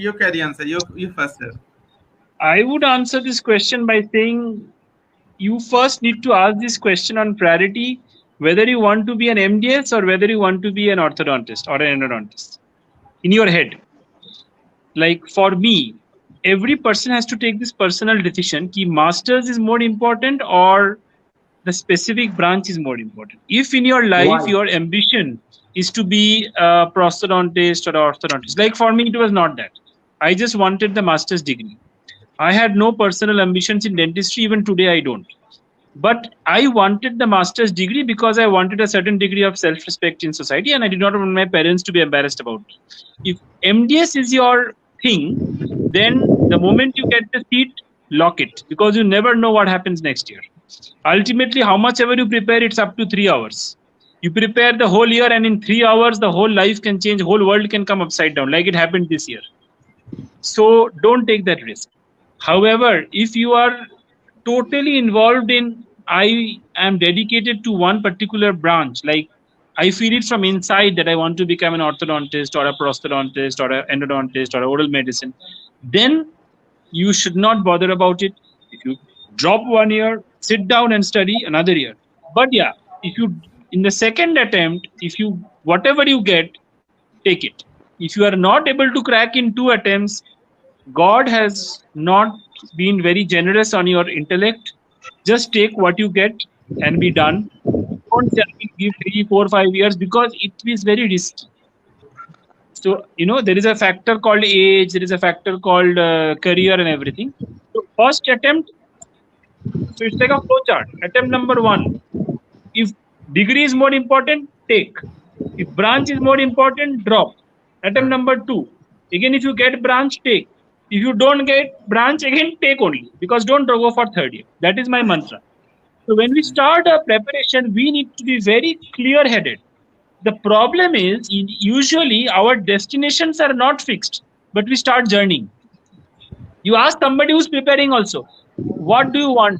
You carry on, sir. You first, sir. I would answer this question by saying you first need to ask this question on priority, whether you want to be an MDS or whether you want to be an orthodontist or an endodontist in your head. Like for me, every person has to take this personal decision ki masters is more important or the specific branch is more important. If in your life your ambition is to be a prosthodontist or orthodontist, like for me it was not that. I just wanted the master's degree. I had no personal ambitions in dentistry. Even today I don't. But I wanted the master's degree because I wanted a certain degree of self-respect in society, and I did not want my parents to be embarrassed about it. If MDS is your thing, then the moment you get the seat, lock it, because you never know what happens next year. Ultimately, how much ever you prepare, it's up to 3 hours. You prepare the whole year, and in 3 hours, the whole life can change, whole world can come upside down, like it happened this year. So don't take that risk. However, if you are totally involved in, I am dedicated to one particular branch, like I feel it from inside that I want to become an orthodontist or a prosthodontist or an endodontist or oral medicine, then you should not bother about it. If you drop 1 year, sit down and study another year. But yeah, if you, in the second attempt, if you, whatever you get, take it. If you are not able to crack in 2 attempts, God has not been very generous on your intellect. Just take what you get and be done. Don't give 3, 4, 5 years because it is very risky. So, you know, there is a factor called age, there is a factor called career and everything. So first attempt, so it's like a flowchart. Attempt number 1. If degree is more important, take. If branch is more important, drop. Attempt number 2. Again, if you get branch, take. If you don't get branch, again take only, because don't go for third year. That is my mantra. So when we start a preparation, we need to be very clear-headed. The problem is, usually our destinations are not fixed, but we start journeying. You ask somebody who's preparing also, what do you want?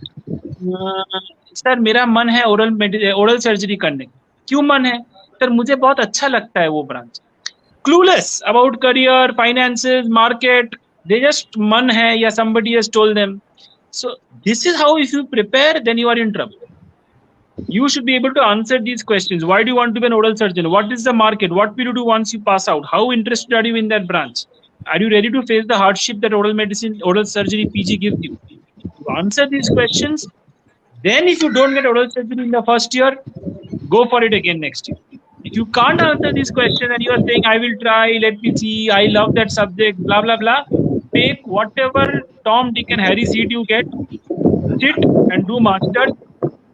Sir मेरा मन है oral surgery करने. क्यों मन है? Sir मुझे बहुत अच्छा लगता है वो branch. Clueless about career, finances, market. They just man hai, ya somebody has told them. So this is how, if you prepare, then you are in trouble. You should be able to answer these questions. Why do you want to be an oral surgeon? What is the market? What will you do once you pass out? How interested are you in that branch? Are you ready to face the hardship that oral medicine, oral surgery PG gives you? To answer these questions, then if you don't get oral surgery in the first year, go for it again next year. If you can't answer this question and you are saying, I will try, let me see, I love that subject, blah, blah, blah, take whatever Tom, Dick and Harry seat you get, sit and do masters.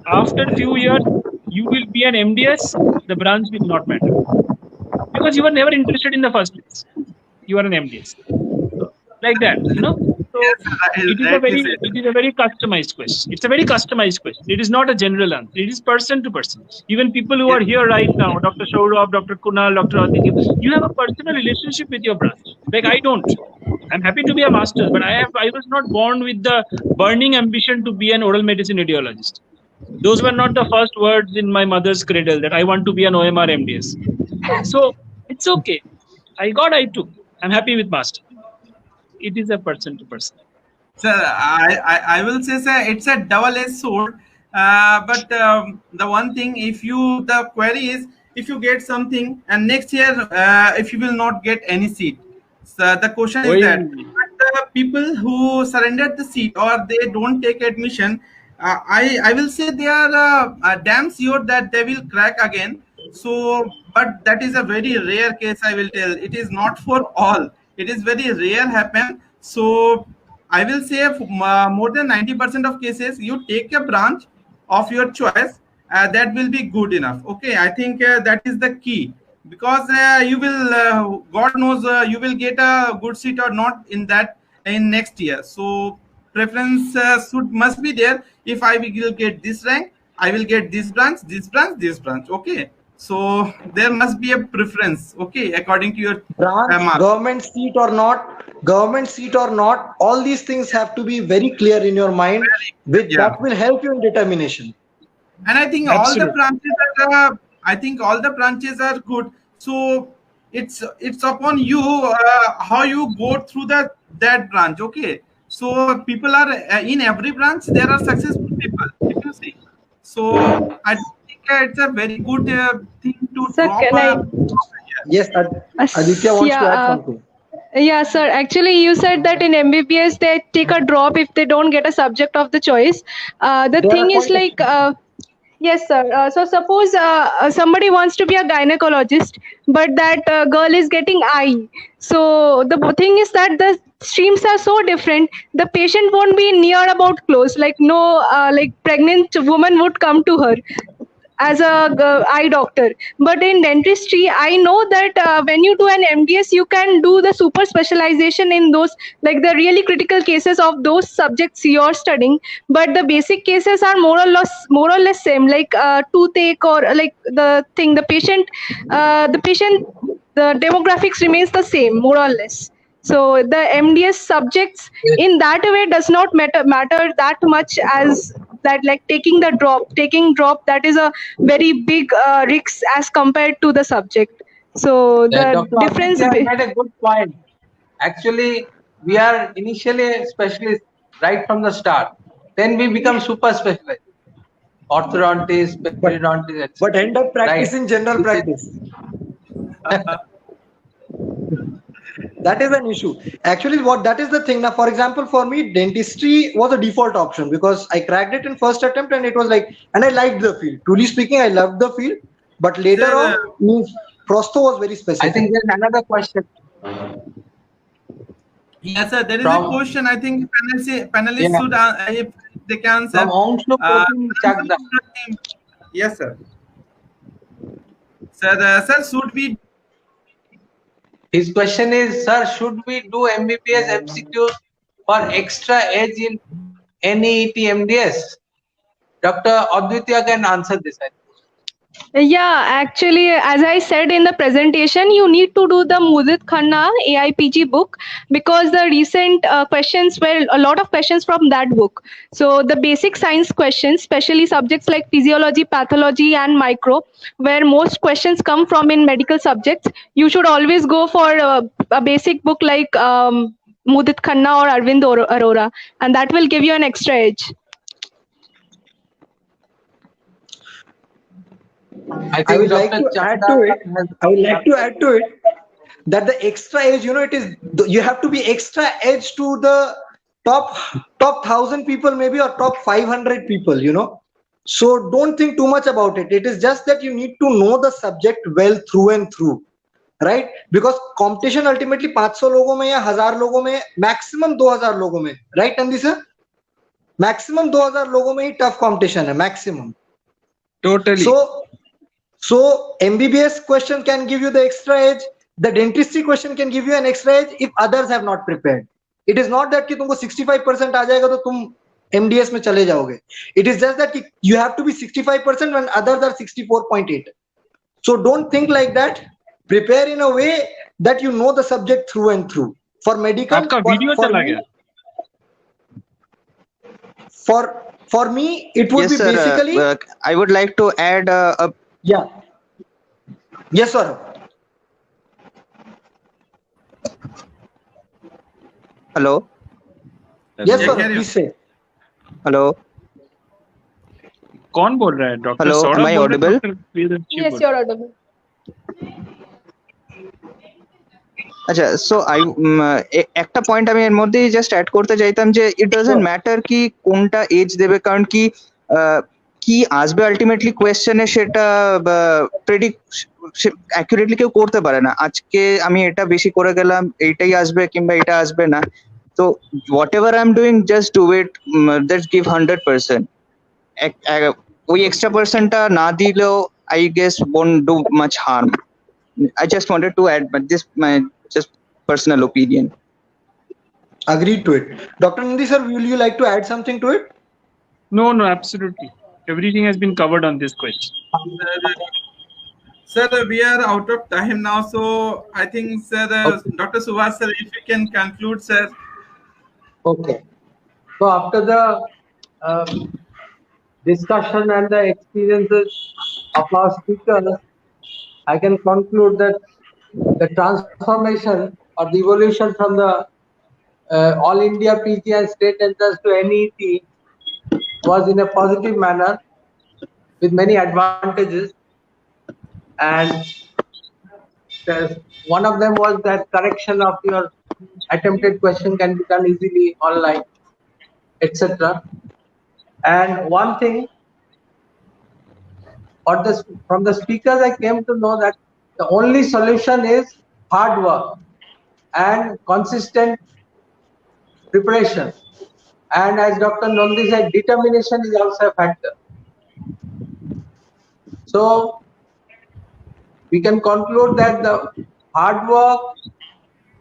After a few years, you will be an MDS, the branch will not matter. Because you were never interested in the first place. You are an MDS. Like that, you know? So it is a very customized question. It's a very customized question. It is not a general answer. It is person to person. Even people who are here right now, Dr. Shaurabh, Dr. Kunal, Dr. Aditya, you have a personal relationship with your branch. Like I don't. I'm happy to be a master, but I was not born with the burning ambition to be an oral medicine radiologist. Those were not the first words in my mother's cradle that I want to be an OMR MDS. So it's okay. I took. I'm happy with master. It is a person to person. Sir, I will say, sir, it's a double-edged sword. But the one thing, the query is, if you get something and next year, if you will not get any seat. So the question is that the people who surrendered the seat or they don't take admission, I will say they are damn sure that they will crack again. So, but that is a very rare case, I will tell. It is not for all. It is very rare happen. So I will say more than 90% of cases, you take a branch of your choice, that will be good enough. Okay, I think that is the key, because you will, God knows, you will get a good seat or not in next year. So preference must be there. If I will get this rank, I will get this branch, this branch, this branch. Okay. So there must be a preference, okay, according to your branch, government seat or not, all these things have to be very clear in your mind, that will help you in determination. And I think all the branches are good. So it's upon you how you go through that branch. Okay. So people are in every branch. There are successful people, if you see. So I think it's a very good thing to drop. Yes, Aditya wants to add something. Yeah, sir. Actually, you said that in MBBS they take a drop if they don't get a subject of the choice. The thing is like, yes, sir. So suppose somebody wants to be a gynecologist, but that girl is getting eye. So the thing is that the streams are so different. The patient won't be near about close. Like no, like pregnant woman would come to her as a eye doctor. But in dentistry, I know that when you do an MDS, you can do the super specialization in those, like the really critical cases of those subjects you're studying. But the basic cases are more or less same, like toothache or like the patient, the demographics remains the same, more or less. So the MDS subjects in that way does not matter that much as that, like taking drop, that is a very big risk as compared to the subject. So the difference. You made a good point. Actually, we are initially specialists right from the start. Then we become super specialized. Orthodontist, periodontist. But end up practicing general practice. That is an issue. Actually, that is the thing. Now, for example, for me, dentistry was a default option because I cracked it in first attempt and it was like, and I liked the field. Truly speaking, I loved the field. But later on, prosto was very specific. I think there's another question. Yes, sir. There is a question. I think panelists should, if they can answer. Yes, sir. Sir, should we? His question is, sir, should we do MBBS MCQs for extra age in NEET MDS? Dr. Advitya can answer this. Yeah, actually, as I said in the presentation, you need to do the Mudit Khanna AIPG book because the recent questions were a lot of questions from that book. So the basic science questions, especially subjects like physiology, pathology, and micro, where most questions come from in medical subjects, you should always go for a basic book like Mudit Khanna or Arvind Arora, and that will give you an extra edge. I would like to add to it. I would like to add to it that the extra edge, it is you have to be extra edge to the top 1,000 people, maybe, or top 500 people. So don't think too much about it. It is just that you need to know the subject well through and through, right? Because competition ultimately 500 लोगों में या 1000 लोगों में, maximum 2000 लोगों में, right, Andy sir? Maximum 2000 लोगों में ही tough competition है, maximum. Totally. So MBBS question can give you the extra edge. The dentistry question can give you an extra edge if others have not prepared. It is not that कि तुमको 65% आ जाएगा तो तुम MDS में चले जाओगे. It is just that you have to be 65% when others are 64.8. So don't think like that. Prepare in a way that you know the subject through and through. For medical, आपका video चला गया. For me, it would Yes, be sir, basically. I would like to add a. Yeah. Yes, sir. Hello. Yes, Yeah, sir. carry on. Please say. Hello. कौन बोल रहा है? Doctor Hello, Saurabh am I बोल रहे हैं, audible? Doctor Priyadarshi Yes, बोल you're audible. আচ্ছা, so একটা পয়েন্ট আমি এর মধ্যে জাস্ট অ্যাড করতে চাইতাম যে ইট ডাজন্ট ম্যাটার কি কোনটা এজ দেবে, কারণ কি কি আসবে আলটিমেটলি কোয়েশ্চেনে সেটা প্রেডিক্ট অ্যাকুরেটলি কেউ করতে পারে না। আজকে আমি এটা বেশি করে গেলাম, এইটাই আসবে কিংবা এটা আসবে না। তো what ever I am doing, just do it, just give 100%। ওই এক্সট্রা পার্সেন্টটা না দিলেও I guess won't do much harm. I just wanted to add, but this my just personal opinion. Agreed to it. Dr. Nandi sir, will you like to add something to it? No, absolutely. Everything has been covered on this question. Sir, we are out of time now, so I think, sir, Dr. Subhash, sir, if you can conclude, sir. Okay. So after the discussion and the experiences of our speakers, I can conclude that the transformation or the evolution from the All India PG and state entrance to NEET was in a positive manner with many advantages, and one of them was that correction of your attempted question can be done easily online, etc. And one thing, from the speakers I came to know that the only solution is hard work and consistent preparation, and as Dr. Nandi said, determination is also a factor. So we can conclude that the hard work,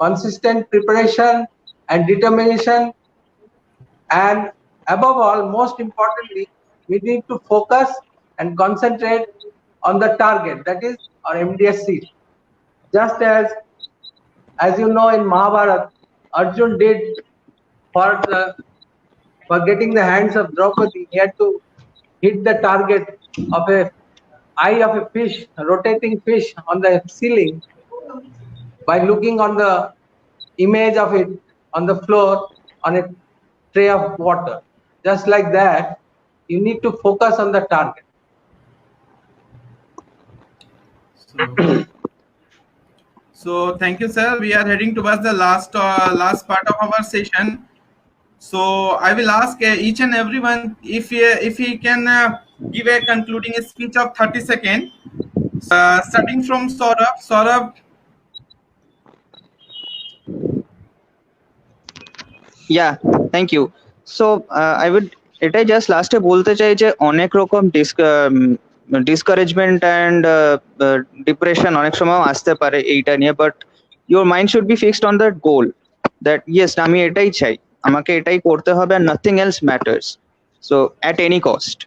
consistent preparation and determination, and above all, most importantly, we need to focus and concentrate on the target, that is our MDS seat. Just as you know, in Mahabharata, Arjun did for getting the hands of Draupadi, he had to hit the target of a eye of a fish, a rotating fish on the ceiling, by looking on the image of it on the floor on a tray of water. Just like that, you need to focus on the target. So thank you, sir. We are heading towards the last part of our session. So I will ask each and everyone if he can give a concluding speech of 30 seconds, starting from Saurabh. Saurabh. Yeah, thank you. So I would এটাই just লাস্টে বলতে চাই যে অনেক রকম ডিসকারেজমেন্ট and depression অনেক সময় আসতে পারে এইটা নিয়ে, but your mind should be fixed on that goal, that yes, আমি এটাই চাই, আমাকে এটাই করতে হবে, and nothing else matters, so at any cost.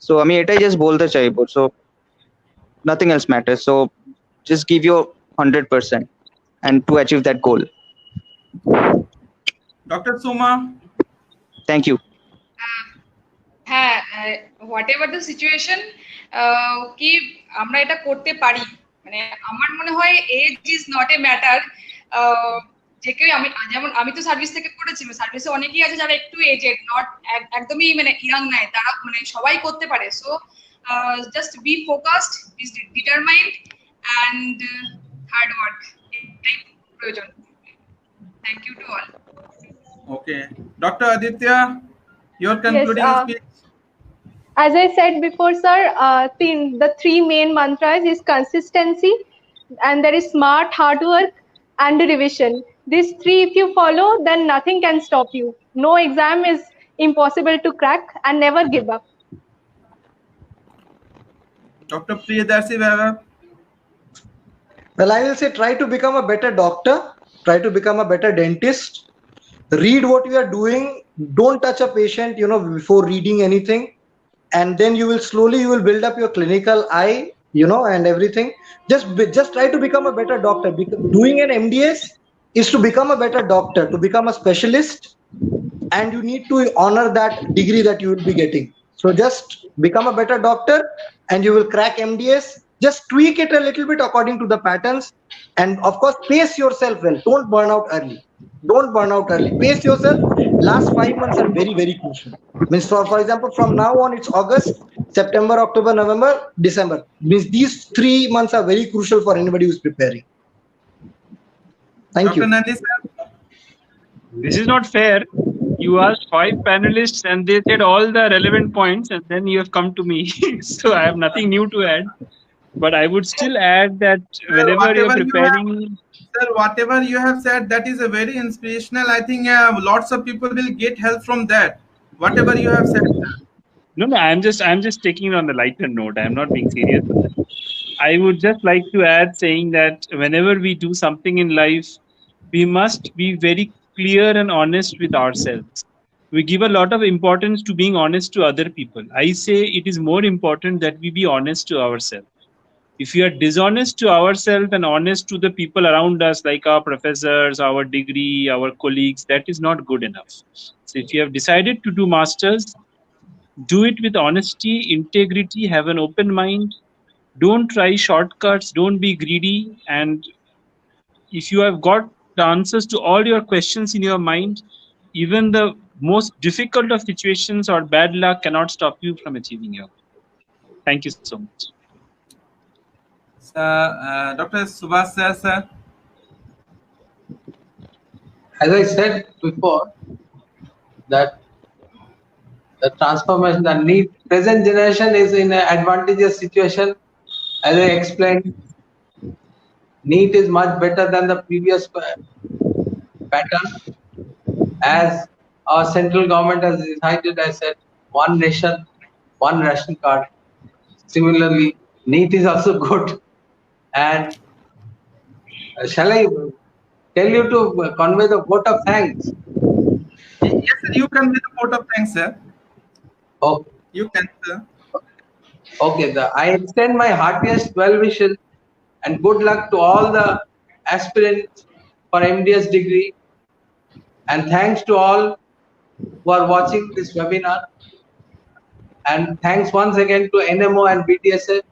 So আমি এটাই just বলতে চাইবো, so nothing else matters, so just give your 100% and to achieve that goal. Dr. Suma. Thank you. হ্যাঁ, হোয়াটএভার দ্য সিচুয়েশন, কি আমরা এটা করতে পারি, মানে আমার মনে হয় age is not a matter. যে কেউ, যেমন আমি তো সার্ভিস থেকে করেছি, সার্ভিসে অনেকেই আছে যারা একটু এজেড, নট একদমই মানে ইয়াং নাই, তারা মানে সবাই করতে পারে। So just be focused, be determined and hard work, এটাই প্রয়োজন। Thank you to all. Okay, Dr. Aditya, your concluding speech. As I said before, sir, the three main mantras is consistency, and there is smart, hard work, and revision. These three, if you follow, then nothing can stop you. No exam is impossible to crack, and never give up. Dr. Priyadarshi Vaibhav. Well, I will say try to become a better doctor, try to become a better dentist. Read what you are doing. Don't touch a patient, before reading anything. And then you will build up your clinical eye, and everything. Just try to become a better doctor. Doing an MDS is to become a better doctor, to become a specialist, and you need to honor that degree that you will be getting. So just become a better doctor and you will crack MDS. Just tweak it a little bit according to the patterns, and of course pace yourself well. Don't burn out early. Pace yourself. Last 5 months are very, very crucial. Means for example, from now on it's August, September, October, November, December. Means these 3 months are very crucial for anybody who's preparing. Thank you. Dr. Nandi sir. This is not fair. You asked 5 panelists and they said all the relevant points, and then you have come to me. So I have nothing new to add. But I would still add that whenever you're preparing... Sir, whatever you have said, that is a very inspirational. I think lots of people will get help from that. Whatever you have said. No, I'm just taking it on the lighter note. I'm not being serious with that. I would just like to add saying that whenever we do something in life, we must be very clear and honest with ourselves. We give a lot of importance to being honest to other people. I say it is more important that we be honest to ourselves. If we are dishonest to ourselves and honest to the people around us, like our professors, our degree, our colleagues, that is not good enough. So if you have decided to do masters, do it with honesty, integrity, have an open mind. Don't try shortcuts, don't be greedy. And if you have got the answers to all your questions in your mind, even the most difficult of situations or bad luck cannot stop you from achieving your goal. Thank you so much. Dr. Subhash sir. As I said before, that the transformation, the need, present generation is in an advantageous situation. As I explained, NEET is much better than the previous pattern. As our central government has decided, I said, one nation, one ration card. Similarly, NEET is also good. And shall I tell you to convey the vote of thanks? Yes, sir, you can be the vote of thanks, sir. Okay. You can, sir. Okay, I extend my heartiest well wishes and good luck to all the aspirants for MDS degree. And thanks to all who are watching this webinar. And thanks once again to NMO and BDSA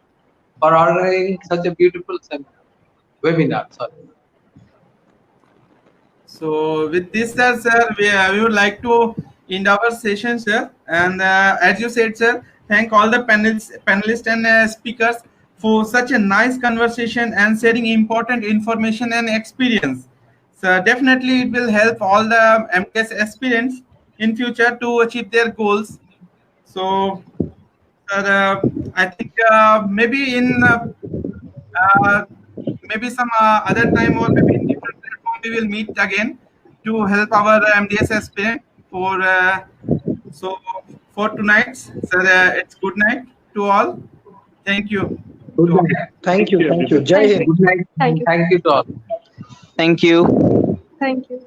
for organizing such a beautiful webinar. Sorry. So with this, sir, we would like to end our session, sir. And as you said, sir, thank all the panelists and speakers for such a nice conversation and sharing important information and experience. So definitely it will help all the MDS aspirants in future to achieve their goals. So I think maybe in maybe some other time, or maybe in different platform, we will meet again to help our MDS aspirant. So for tonight, sir, it's good night to all. Thank you. Good night. Thank you. Jai Hind. Good night. Thank you. Thank you to all. Thank you. Thank you.